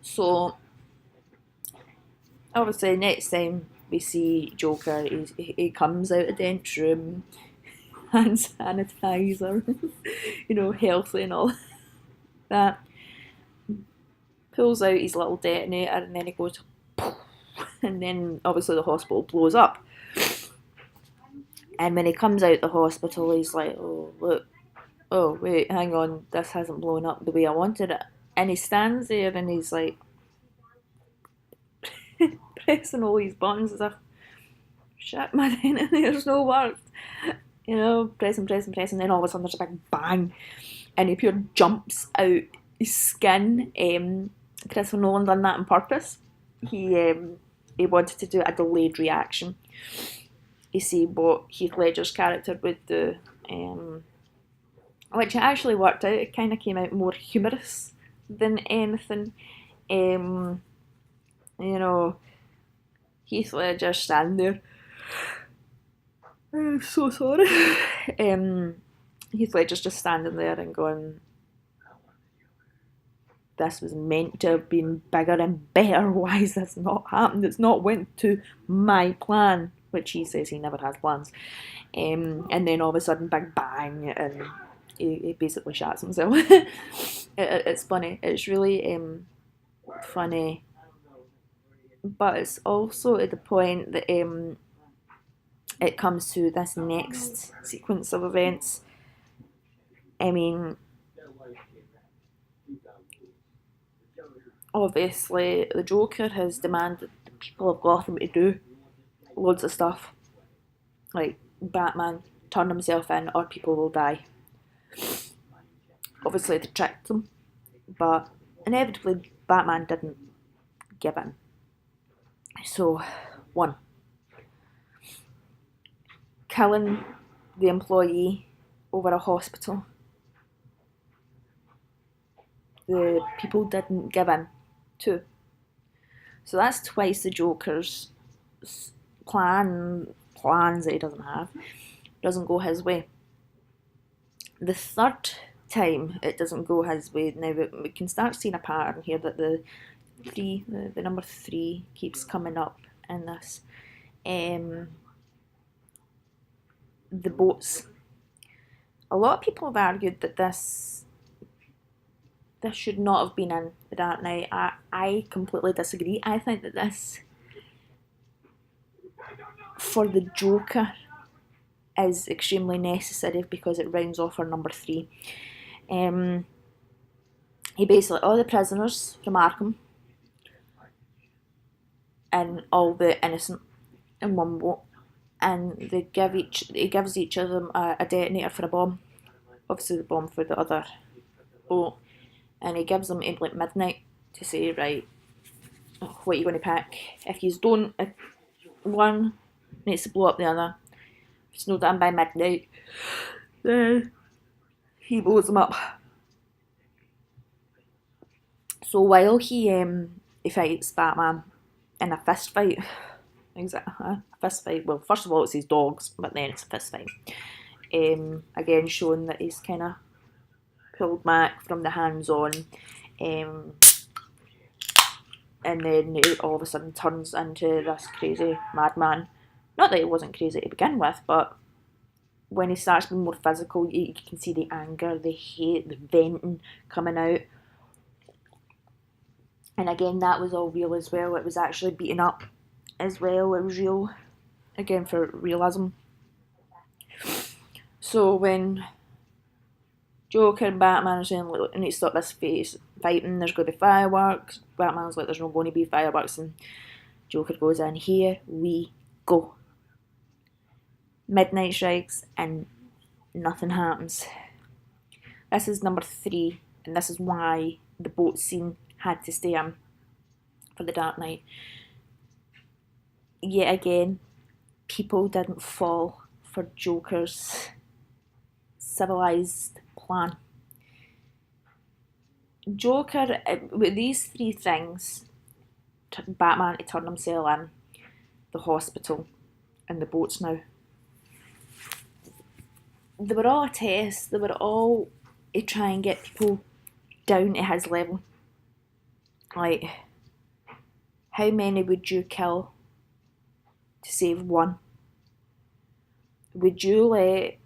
So obviously next time we see Joker, he comes out of the entry room, hand sanitizer, healthy and all that. Pulls out his little detonator and then he goes, and then obviously the hospital blows up. And when he comes out the hospital, he's like, oh, look, oh, wait, hang on, this hasn't blown up the way I wanted it. And he stands there and he's like, pressing all these buttons as if, shit, my detonator's no worked. Pressing, then all of a sudden there's a big bang. And he pure jumps out his skin. Christopher Nolan done that on purpose. He wanted to do a delayed reaction. You see what Heath Ledger's character would do, which actually worked out. It kind of came out more humorous than anything. Heath Ledger standing there. I'm so sorry. Heath Ledger's just standing there and going, this was meant to have been bigger and better. Why has this not happened? It's not went to my plan, which he says he never has plans. And then all of a sudden, big bang, and he basically shats himself. It's funny. It's really funny. But it's also at the point that it comes to this next sequence of events. I mean, obviously the Joker has demanded the people of Gotham to do loads of stuff, like Batman turn himself in or people will die. Obviously they tricked him, but inevitably Batman didn't give in. So, 1, killing the employee over a hospital. The people didn't give in. 2. So that's twice the Joker's plans that he doesn't have. Doesn't go his way. The third time it doesn't go his way, now we can start seeing a pattern here that the number 3 keeps coming up in this. The boats. A lot of people have argued that this should not have been in the Dark Knight. I completely disagree. I think that this, for the Joker, is extremely necessary because it rounds off our number 3. He basically, all the prisoners from Arkham and all the innocent in one boat, and he gives each of them a detonator for a bomb, obviously the bomb for the other boat, and he gives them like midnight to say, right, what are you going to pick? If you don't, if one needs to blow up the other, if it's not done by midnight, then he blows them up. So while he fights Batman in a fist fight, well, first of all it's his dogs, but then it's a fist fight. Again, showing that he's kind of pulled back from the hands-on, and then it all of a sudden turns into this crazy madman. Not that he wasn't crazy to begin with, but when he starts being more physical, you can see the anger, the hate, the venting coming out. And again, that was all real as well. It was actually beaten up as well. It was real, again, for realism. So when Joker and Batman are saying, look, I need to stop this fighting, there's going to be fireworks. Batman's like, there's not going to be fireworks. And Joker goes in, here we go. Midnight strikes and nothing happens. This is number 3, and this is why the boat scene had to stay in for the Dark Knight. Yet again, people didn't fall for Joker's civilised plan. Joker, with these 3 things, Batman to turn himself in, the hospital, and the boats now, they were all a test. They were all to try and get people down to his level. Like, how many would you kill to save one? Would you let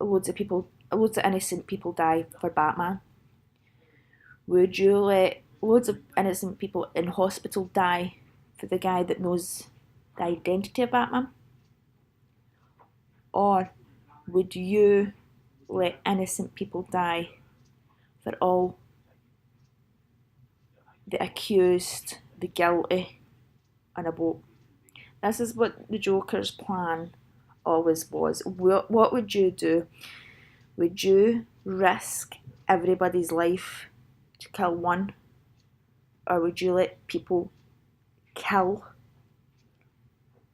loads of innocent people die for Batman? Would you let loads of innocent people in hospital die for the guy that knows the identity of Batman? Or would you let innocent people die for all the accused, the guilty on a boat? This is what the Joker's plan always was. What would you do? Would you risk everybody's life to kill one? Or would you let people kill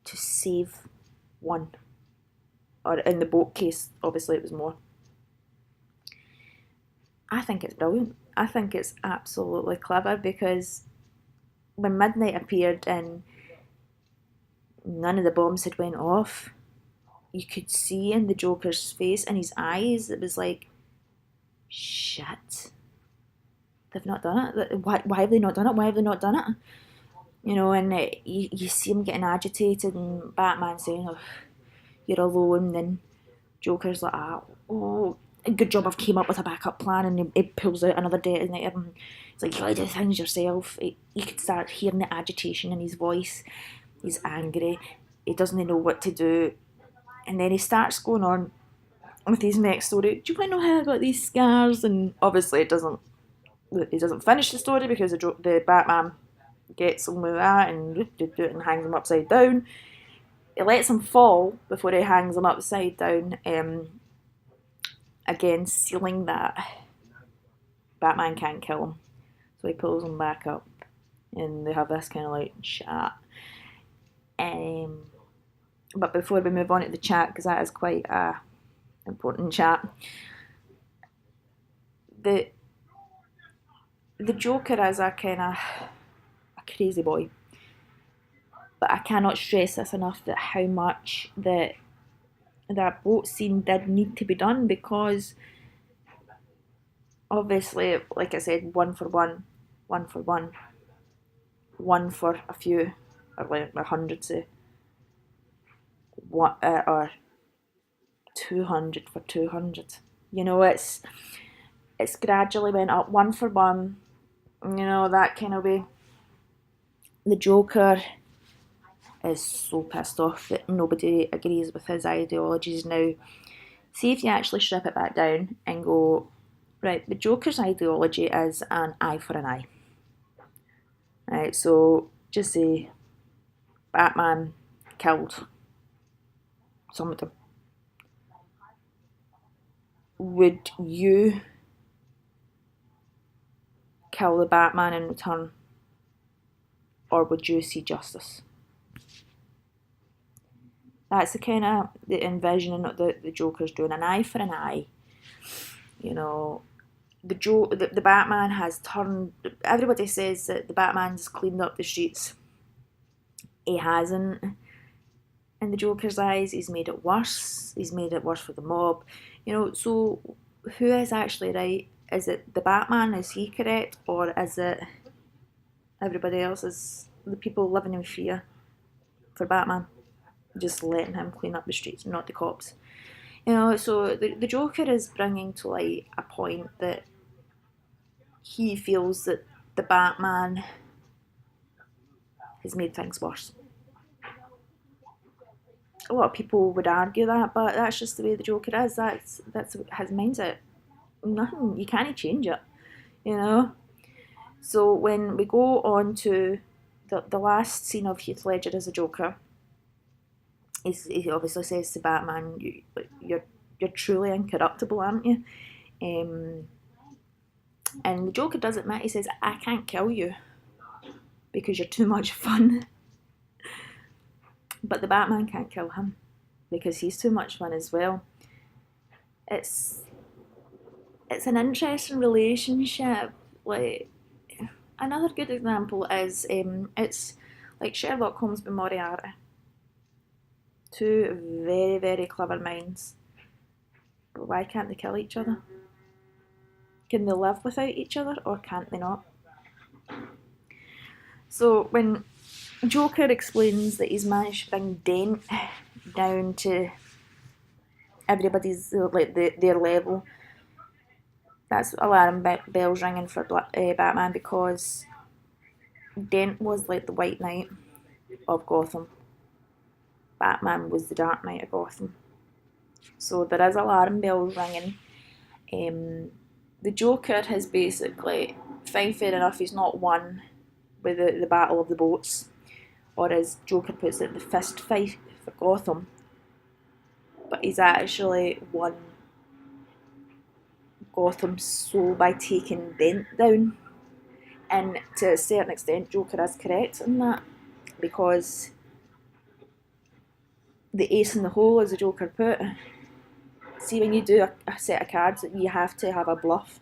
to save one? Or in the boat case, obviously it was more. I think it's brilliant. I think it's absolutely clever, because when midnight appeared and none of the bombs had went off, you could see in the Joker's face and his eyes, it was like, shit, they've not done it. Why have they not done it? Why have they not done it? You know, and you see him getting agitated, and Batman saying, oh, you're alone. Then Joker's like, oh, good job I've came up with a backup plan, and he pulls out another detonator, and it's like, you gotta do things yourself. You could start hearing the agitation in his voice. He's angry. He doesn't know what to do. And then he starts going on with his next story. Do you want to know how I got these scars? And obviously he doesn't finish the story, because the Batman gets on with that and hangs him upside down. He lets him fall before he hangs him upside down, again sealing that Batman can't kill him. So he pulls him back up, and they have this kind of like chat. But before we move on to the chat, because that is quite a important chat, the Joker is a kind of a crazy boy. But I cannot stress this enough, that how much that boat scene did need to be done, because obviously, like I said, one for one for a few, or like hundreds of, or 200 for 200. You know, it's gradually went up one for one. You know, that kind of way. The Joker is so pissed off that nobody agrees with his ideologies now. See if you actually strip it back down and go, right, the Joker's ideology is an eye for an eye. Right, so just say Batman killed somebody. Would you kill the Batman in return? Or would you see justice? That's the kind of the envisioning that the Joker's doing, an eye for an eye. You know, the Batman has turned. Everybody says that the Batman's cleaned up the streets. He hasn't. In the Joker's eyes, he's made it worse. He's made it worse for the mob. You know, so who is actually right? Is it the Batman? Is he correct, or is it everybody else? Is the people living in fear for Batman? Just letting him clean up the streets, not the cops. You know, so the Joker is bringing to light a point that he feels that the Batman has made things worse. A lot of people would argue that, but that's just the way the Joker is. That's his mindset. Nothing, you can't change it, you know. So when we go on to the last scene of Heath Ledger as a Joker, he obviously says to Batman, you're truly incorruptible, aren't you? And the Joker does admit, he says, I can't kill you because you're too much fun. But the Batman can't kill him because he's too much fun as well. It's an interesting relationship. Like, another good example is it's like Sherlock Holmes and Moriarty. Two very, very clever minds. but why can't they kill each other? Can they live without each other, or can't they not? So when Joker explains that he's managed to bring Dent down to everybody's like their level, that's alarm bells ringing for Batman, because Dent was like the White Knight of Gotham. Batman was the Dark Knight of Gotham. So there is alarm bells ringing. The Joker has basically, fine, fair enough, he's not won with the Battle of the Boats, or as Joker puts it, the fist fight for Gotham, but he's actually won Gotham's soul by taking Dent down. And to a certain extent, Joker is correct in that, because the ace in the hole, as the Joker put, see, when you do a set of cards, you have to have a bluff.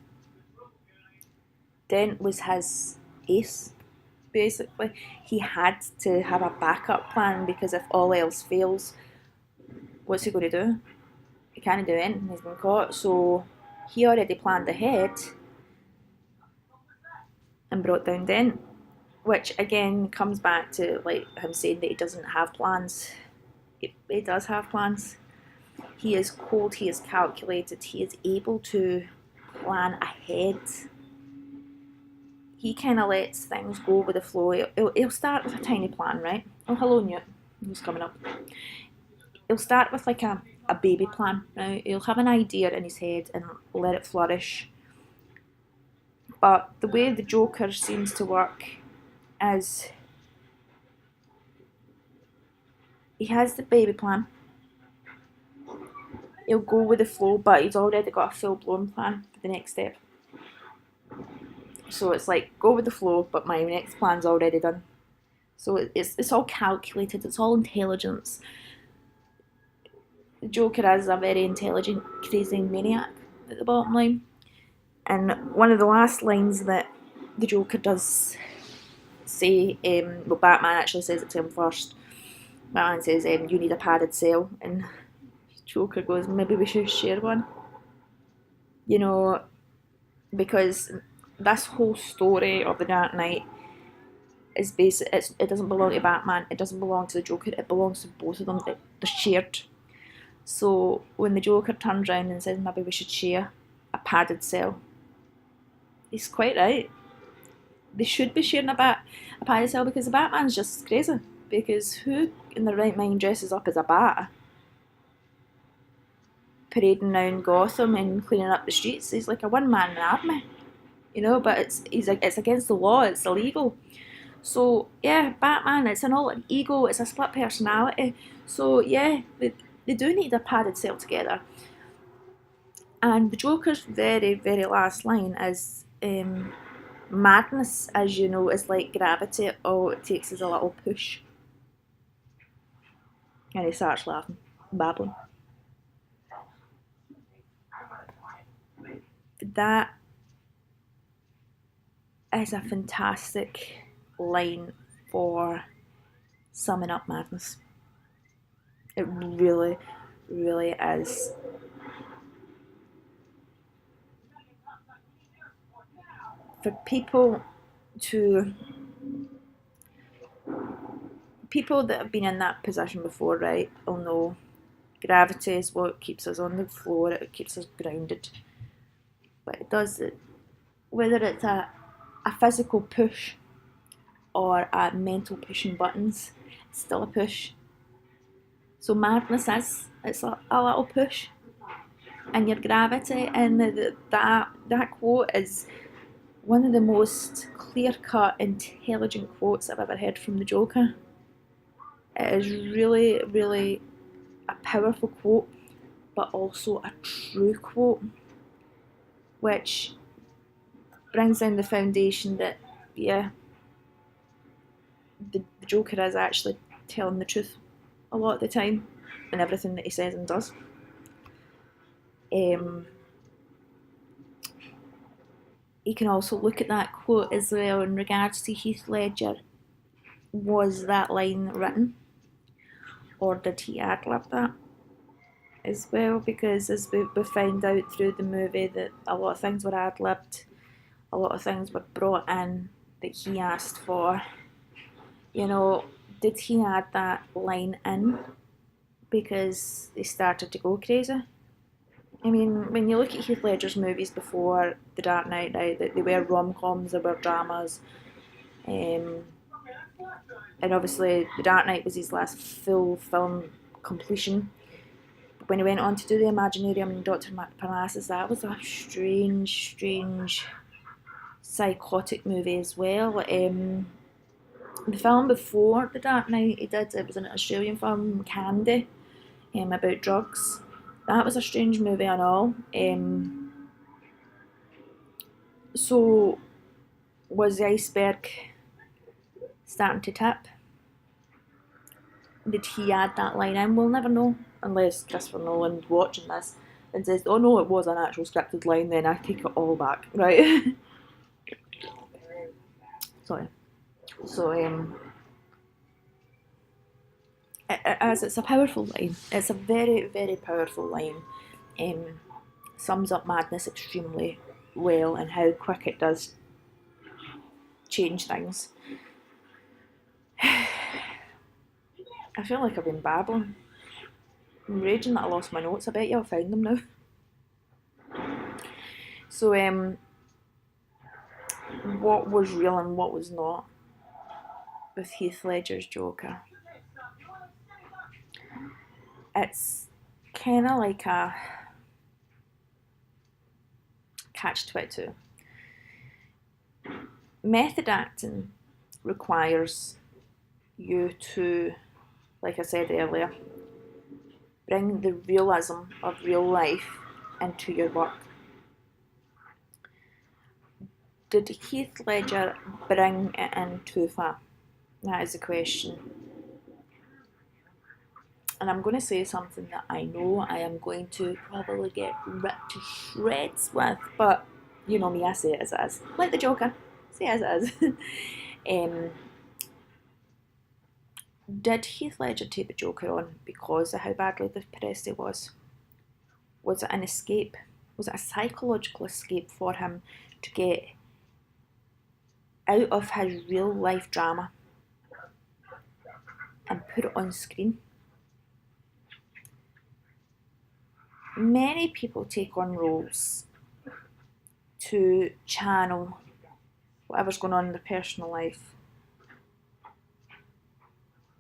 Dent was his ace, basically. He had to have a backup plan, because if all else fails, what's he going to do? He can't do anything, he's been caught. So he already planned ahead and brought down Dent, which again comes back to like him saying that he doesn't have plans. He does have plans. He is cold, he is calculated, he is able to plan ahead. He kind of lets things go with the flow. He'll start with a tiny plan, right? Oh, hello, Newt. Who's coming up? He'll start with like a baby plan. Right? He'll have an idea in his head and let it flourish. But the way the Joker seems to work is he has the baby plan. He'll go with the flow, but he's already got a full-blown plan for the next step. So it's like, go with the flow, but my next plan's already done. So it's all calculated, it's all intelligence. The Joker is a very intelligent, crazy maniac at the bottom line. And one of the last lines that the Joker does say, well, Batman actually says it to him first. Batman says, you need a padded cell. And Joker goes, maybe we should share one. You know, because this whole story of the Dark Knight is it doesn't belong to Batman, it doesn't belong to the Joker, it belongs to both of them. They're shared. So when the Joker turns around and says maybe we should share a padded cell, he's quite right. They should be sharing a padded cell, because the Batman's just crazy. Because who in their right mind dresses up as a bat, parading around Gotham and cleaning up the streets? He's like a one-man army, you know. But it's against the law. It's illegal. So yeah, Batman. It's an alter ego. It's a split personality. So yeah, they do need a padded cell together. And the Joker's very, very last line is, madness, as you know, is like gravity. All it takes is a little push. And he starts laughing, babbling. That is a fantastic line for summing up madness. It really, really is. For people that have been in that position before, right, will know gravity is what keeps us on the floor, it keeps us grounded. But it does it, whether it's a physical push or a mental pushing buttons, it's still a push. So madness it's a little push. And your gravity, and that quote is one of the most clear-cut, intelligent quotes I've ever heard from the Joker. It is really, really a powerful quote, but also a true quote, which brings down the foundation that, yeah, the Joker is actually telling the truth a lot of the time in everything that he says and does. You can also look at that quote as well in regards to Heath Ledger. Was that line written, or did he ad-lib that? as well, because as we find out through the movie that a lot of things were ad-libbed, a lot of things were brought in that he asked for. You know, did he add that line in because they started to go crazy? I mean, when you look at Heath Ledger's movies before The Dark Knight, right, they were rom-coms, they were dramas, um, and obviously The Dark Knight was his last full film completion. When he went on to do The Imaginarium and Dr. Parnassus, that was a strange, psychotic movie as well. The film before The Dark Knight he did, it was an Australian film, Candy, about drugs. That was a strange movie and all. So, was the iceberg starting to tip? Did he add that line in? We'll never know, unless Christopher Nolan watching this and says, "Oh no, it was an actual scripted line." Then I take it all back, right? Sorry. So, as it's a powerful line. It's a very powerful line. Sums up madness extremely well and how quick it does change things. I feel like I've been babbling. I'm raging that I lost my notes. I bet you I'll find them now. So, what was real and what was not with Heath Ledger's Joker? It's kind of like a catch-22. Method acting requires you to, like I said earlier, bring the realism of real life into your work. Did Heath Ledger bring it in too far? That is the question. And I'm going to say something that I know I am going to probably get ripped to shreds with, but you know me, I say it as it is. Like the Joker, say it as it is. Did Heath Ledger take the Joker on because of how badly depressed he was? Was it an escape? Was it a psychological escape for him to get out of his real life drama and put it on screen? Many people take on roles to channel whatever's going on in their personal life.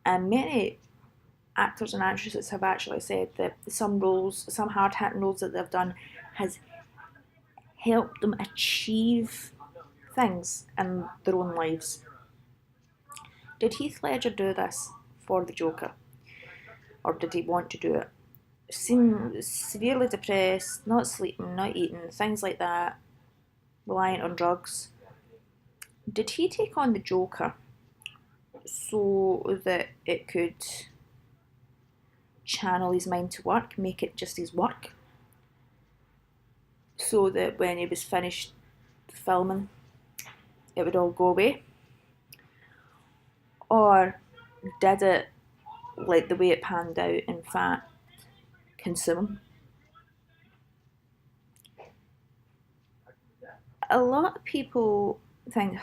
And many actors and actresses have actually said that some roles, some hard-hitting roles that they've done has helped them achieve things in their own lives. Did Heath Ledger do this for the Joker? Or did he want to do it? Seem severely depressed, not sleeping, not eating, things like that, reliant on drugs. Did he take on the Joker so that it could channel his mind to work, make it just his work, so that when he was finished filming, it would all go away? Or did it, like the way it panned out, in fact, consume him? A lot of people think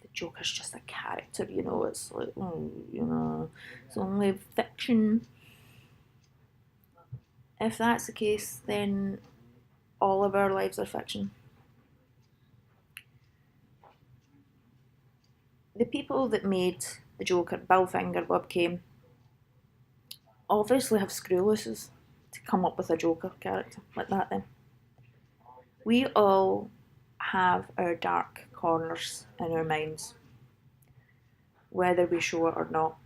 the Joker's just a character, you know, it's like, it's only fiction. If that's the case, then all of our lives are fiction. The people that made the Joker, Bill Finger, Bob Kane, obviously have screw looses to come up with a Joker character like that then. We all have our dark corners in our minds, whether we show it or not.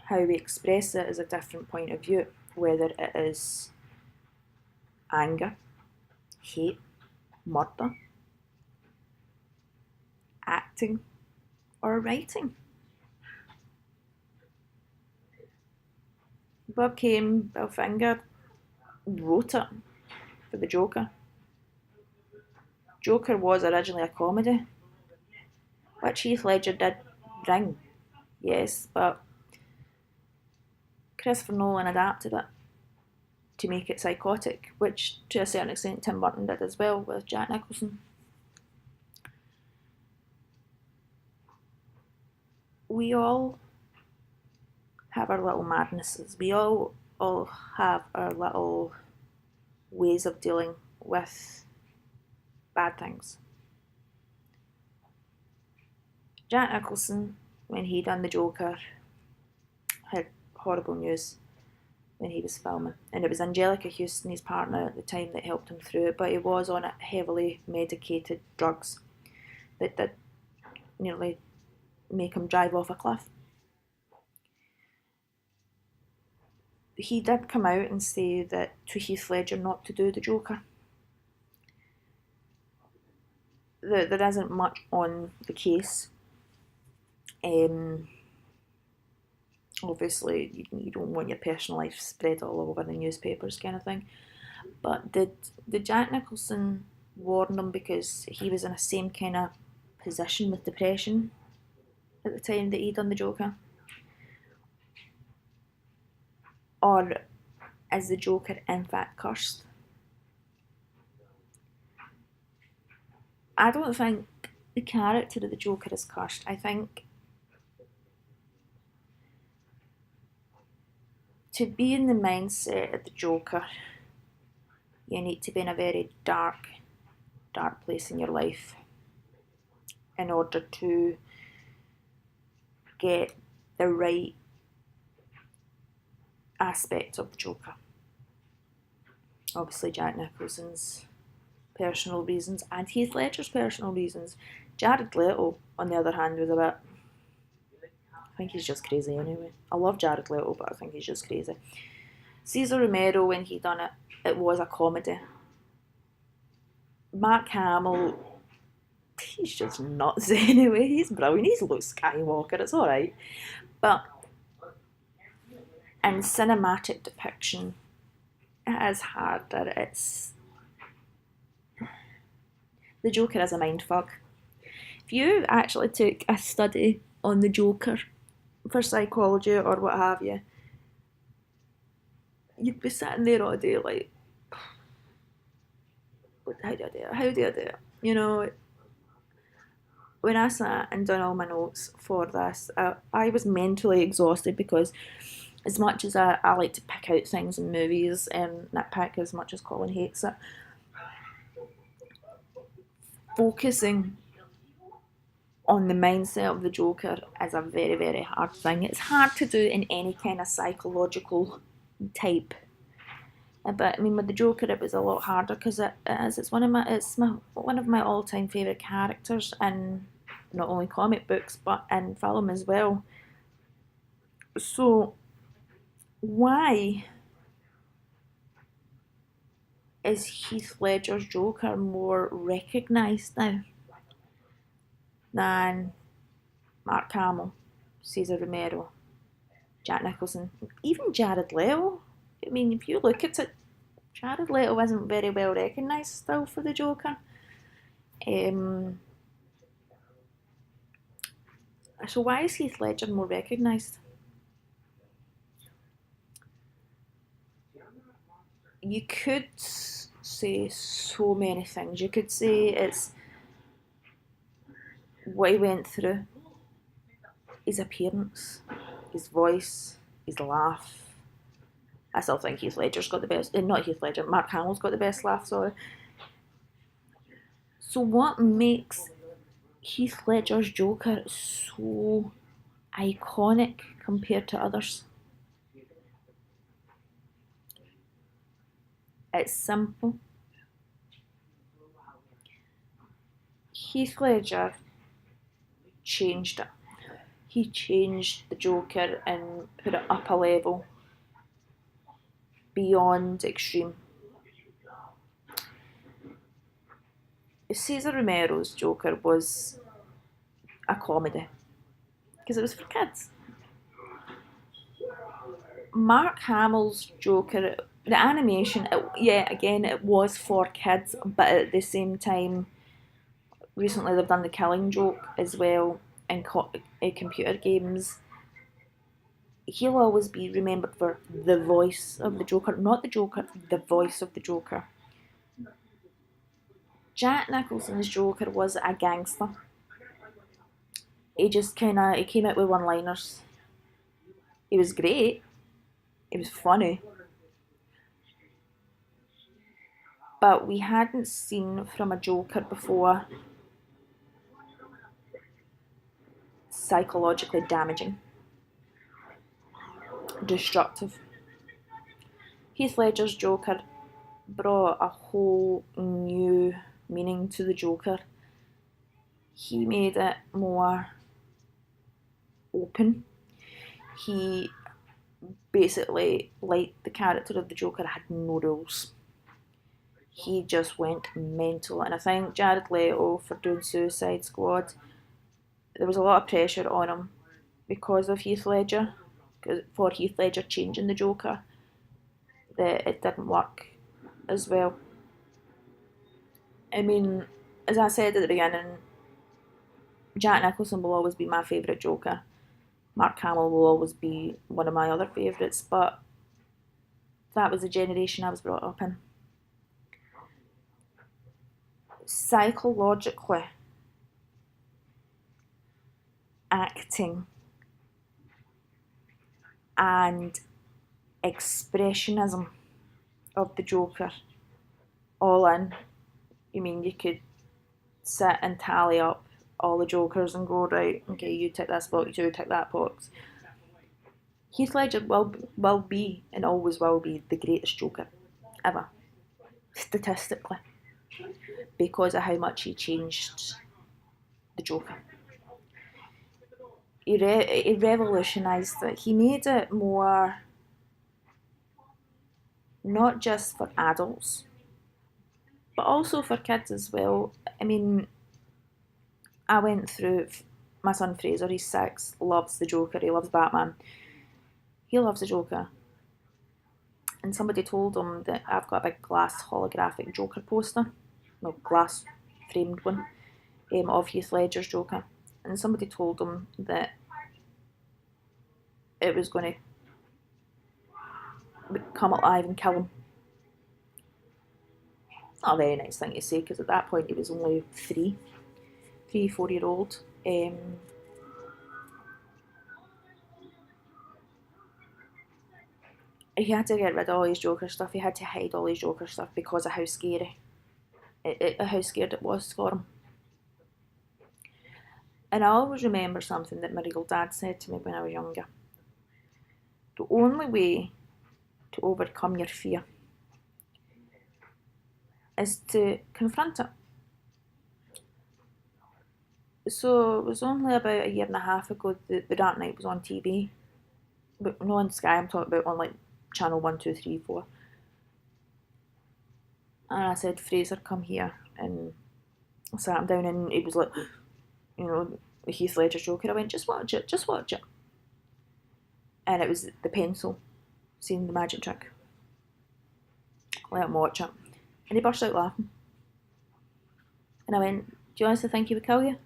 How we express it is a different point of view, whether it is anger, hate, murder, acting, or writing. Bob Kane, Bill Finger, wrote it for the Joker. Joker was originally a comedy, which Heath Ledger did yes, but Christopher Nolan adapted it to make it psychotic, which to a certain extent Tim Burton did as well with Jack Nicholson. We all have our little madnesses. We all have our little ways of dealing with bad things. Jack Nicholson, when he done the Joker, had horrible news when he was filming, and it was Angelica Houston, his partner at the time, that helped him through it, but he was on heavily medicated drugs that did nearly make him drive off a cliff. He did come out and say that to Heath Ledger not to do the Joker. There isn't much on the case. Obviously, you don't want your personal life spread all over the newspapers, kind of thing. But did Jack Nicholson warn him because he was in the same kind of position with depression at the time that he done the Joker? Or is the Joker in fact cursed? I don't think the character of the Joker is cursed. I think to be in the mindset of the Joker, you need to be in a very dark place in your life in order to get the right aspect of the Joker. Obviously, Jack Nicholson's personal reasons and Heath Ledger's personal reasons. Jared Leto, on the other hand, was a bit. I think he's just crazy anyway. I love Jared Leto, but I think he's just crazy. Cesar Romero, when he done it, it was a comedy. Mark Hamill, he's just nuts anyway. He's brilliant. He's Luke Skywalker. It's alright. But in cinematic depiction, it is harder. The Joker is a mindfuck. If you actually took a study on the Joker for psychology or what have you, you'd be sitting there all day like, how do I do it? How do I do it? You know, when I sat and done all my notes for this, I was mentally exhausted because as much as I like to pick out things in movies and nitpick as much as Colin hates it, focusing on the mindset of the Joker is a very, very hard thing. It's hard to do in any kind of psychological type. But I mean, with the Joker, it was a lot harder because it's one of my all-time favourite characters in not only comic books but in film as well. So why is Heath Ledger's Joker more recognised now than Mark Hamill, Cesar Romero, Jack Nicholson, even Jared Leto? I mean, if you look at it, Jared Leto isn't very well recognised still for the Joker. So why is Heath Ledger more recognised? You could say so many things. You could say it's what he went through, his appearance, his voice, his laugh. I still think Heath Ledger's got the best. Not Heath Ledger, Mark Hamill's got the best laugh, sorry. So what makes Heath Ledger's Joker so iconic compared to others? It's simple. Heath Ledger changed it. He changed the Joker and put it up a level beyond extreme. Cesar Romero's Joker was a comedy because it was for kids. Mark Hamill's Joker, the animation, it was for kids, but at the same time, recently they've done the Killing Joke as well in computer games. he'll always be remembered for the voice of the Joker, not the Joker, the voice of the Joker. Jack Nicholson's Joker was a gangster. He just he came out with one-liners. He was great. He was funny. But we hadn't seen from a Joker before psychologically damaging, destructive. Heath Ledger's Joker brought a whole new meaning to the Joker. He made it more open. He basically, like the character of the Joker, had no rules. He just went mental, and I think Jared Leto, for doing Suicide Squad, there was a lot of pressure on him because of Heath Ledger, for Heath Ledger changing the Joker, that it didn't work as well. I mean, as I said at the beginning, Jack Nicholson will always be my favourite Joker. Mark Hamill will always be one of my other favourites, but that was the generation I was brought up in. Psychologically, acting and expressionism of the Joker all in. You mean you could sit and tally up all the Jokers and go, right, okay, you tick this box, you tick that box. Heath Ledger will be and always will be the greatest Joker ever, statistically, because of how much he changed the Joker. He revolutionised it. He made it more not just for adults, but also for kids as well. I mean, I went through, my son Fraser, he's 6, loves the Joker, he loves Batman. He loves the Joker. And somebody told him that I've got a big glass holographic Joker poster, no, glass framed one, of Heath Ledger's Joker. And somebody told him that it was going to come alive and kill him. Not a very nice thing to say, because at that point he was only 4-year-old. He had to get rid of all his Joker stuff. He had to hide all his Joker stuff because of how scary, how scared it was for him. And I always remember something that my real dad said to me when I was younger. The only way to overcome your fear is to confront it. So it was only about a year and a half ago that The Dark Knight was on TV. But not on Sky, I'm talking about on like channel 1, 2, 3, 4. And I said, Fraser, come here. And I sat him down and he was like, you know, Heath Ledger's Joker. I went, just watch it, just watch it. And it was the pencil, seeing the magic trick. Let him watch it. And he burst out laughing. And I went, do you honestly think he would kill you?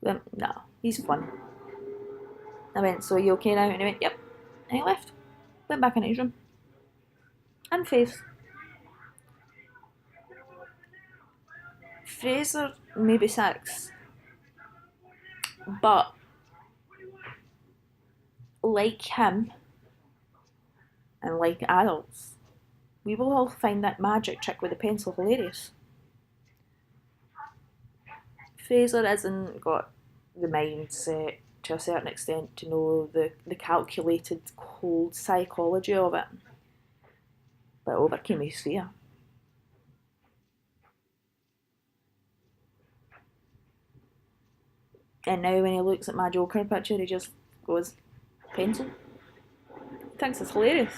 He went, no, he's fun. I went, so are you okay now? And he went, yep. And he left. Went back in his room. And Faith. Fraser maybe 6. But like him, and like adults, we will all find that magic trick with the pencil hilarious. Fraser hasn't got the mindset to a certain extent to know the calculated, cold psychology of it, but overcame his fear. And now when he looks at my Joker picture, he just goes, pencil. He thinks it's hilarious.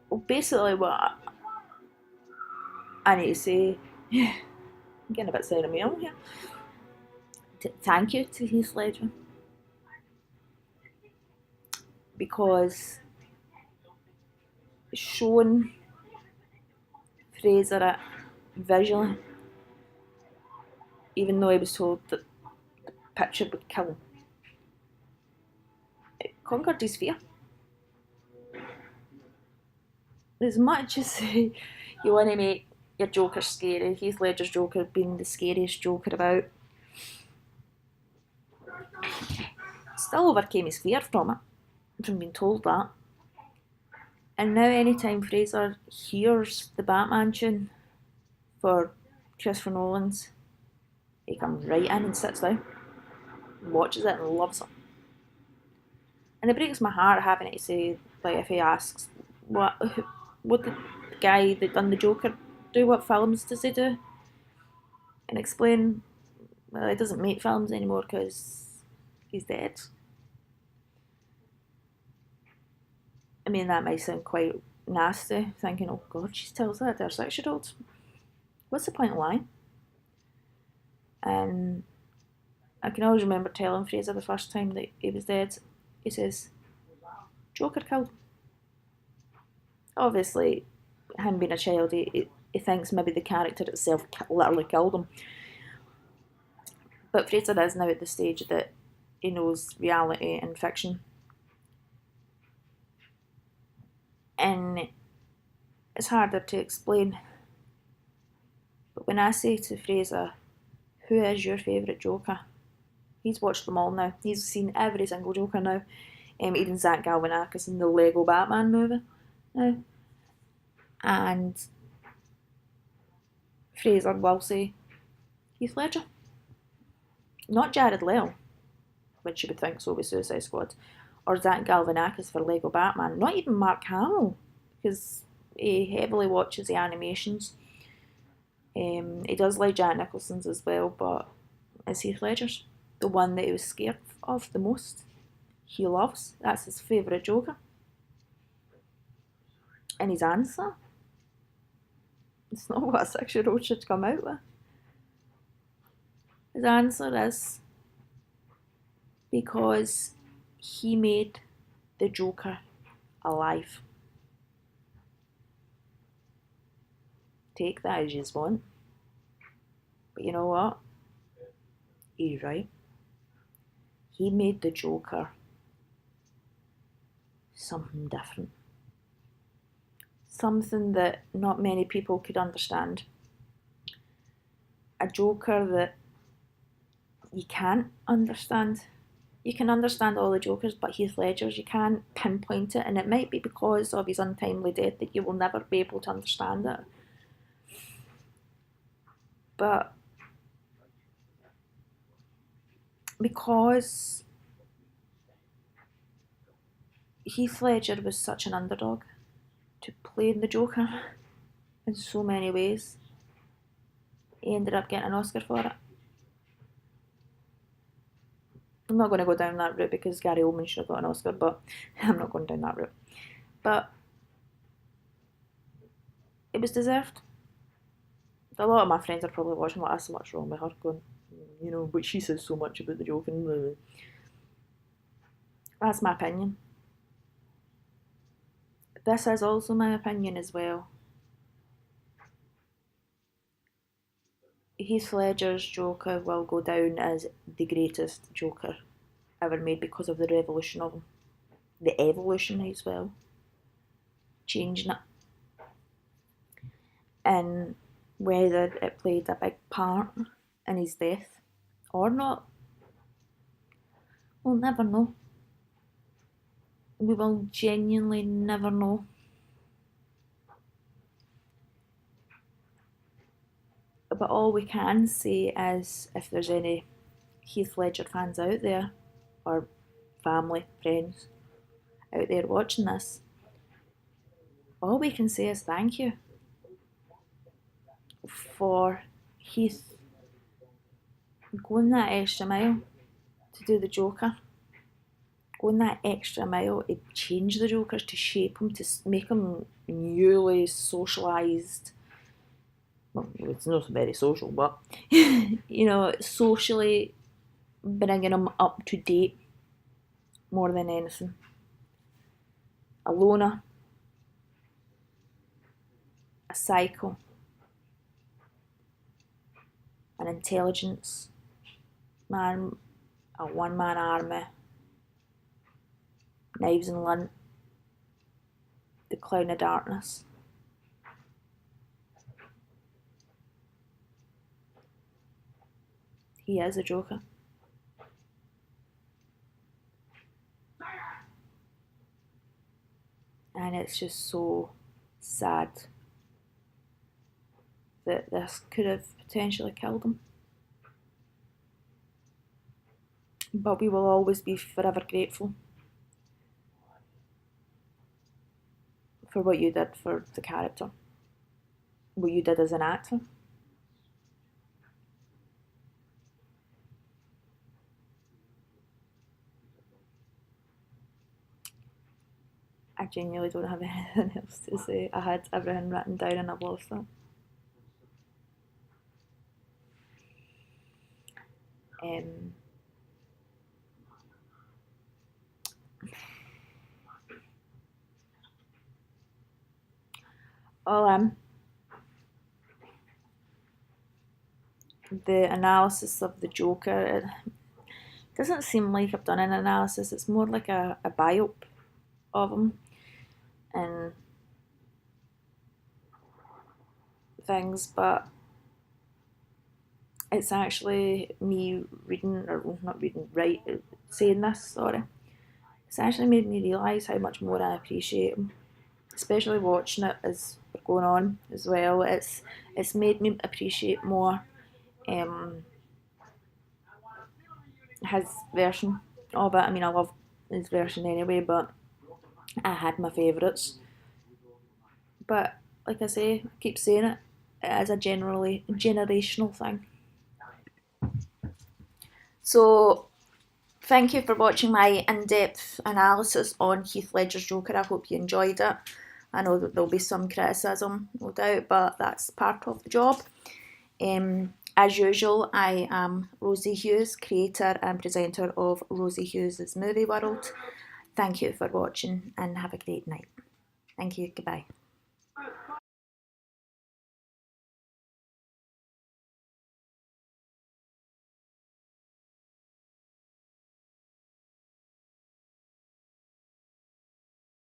Well, basically what I need to say, I'm getting a bit sentimental here. Thank you to Heath Ledger, because showing Fraser it visually even though he was told that the picture would kill him. It conquered his fear. As much as you want to make your Joker scary, Heath Ledger's Joker being the scariest Joker about, still overcame his fear from it, from being told that. And now anytime Fraser hears the Batman tune for Christopher Nolan's, he comes right in and sits down, watches it and loves it. And it breaks my heart having to say, like, if he asks, what did the guy that done the Joker do? What films does he do? And explain, well, he doesn't make films anymore because he's dead. I mean, that might sound quite nasty, thinking, oh God, she tells that to her 6-year-old. What's the point of lying? And I can always remember telling Fraser the first time that he was dead, he says, Joker killed him. Obviously, him being a child, he thinks maybe the character itself literally killed him. But Fraser is now at the stage that he knows reality and fiction. And it's harder to explain. But when I say to Fraser, who is your favourite Joker? He's watched them all now. He's seen every single Joker now. Even Zach Galifianakis in the Lego Batman movie now. And Fraser will say Heath Ledger. Not Jared Leto, which you would think so with Suicide Squad, or Zach Galifianakis for Lego Batman. Not even Mark Hamill, because he heavily watches the animations. He does like Jack Nicholson's as well, but it's Heath Ledger's, the one that he was scared of the most. He loves. That's his favourite Joker. And his answer, it's not what a 6-year-old should come out with. His answer is because he made the Joker alive. Take that as you want. But you know what? He's right. He made the Joker something different. Something that not many people could understand. A Joker that you can't understand. You can understand all the Jokers, but Heath Ledger's, you can't pinpoint it, and it might be because of his untimely death that you will never be able to understand it. But because Heath Ledger was such an underdog to play the Joker in so many ways, he ended up getting an Oscar for it. I'm not going to go down that route because Gary Oldman should have got an Oscar, but I'm not going down that route. But it was deserved. A lot of my friends are probably watching like, that's so much wrong with her, going, but she says so much about the Joker. That's my opinion. This is also my opinion as well. Heath Ledger's Joker will go down as the greatest Joker ever made because of the revolution of him. The evolution as well. Changing it. And whether it played a big part in his death or not, we'll never know. We will genuinely never know. But all we can say is, if there's any Heath Ledger fans out there, or family, friends out there watching this, all we can say is thank you for Heath going that extra mile to do the Joker. Going that extra mile to change the Joker, to shape him, to make him newly socialised. Well, it's not very social, but socially bringing him up to date more than anything. A loner, a psycho, an intelligence man, a one-man army, knives and lint, the clown of darkness. He is a Joker. And it's just so sad that this could have potentially killed him. But we will always be forever grateful for what you did for the character, what you did as an actor. I genuinely don't have anything else to say. I had everything written down and I've lost it. Um, the analysis of the Joker, it doesn't seem like I've done an analysis. It's more like a biop of him and things, but it's actually me reading, or not reading, saying this, sorry. It's actually made me realise how much more I appreciate him, especially watching it as we're going on as well. It's made me appreciate more um, his version of it. I mean, I love his version anyway, but I had my favourites. But like I say, I keep saying it, it is a generally generational thing. So thank you for watching my in-depth analysis on Heath Ledger's Joker. I hope you enjoyed it. I know that there'll be some criticism, no doubt, but that's part of the job. As usual, I am Rosie Hughes, creator and presenter of Rosie Hughes' Movie World. Thank you for watching and have a great night. Thank you, goodbye.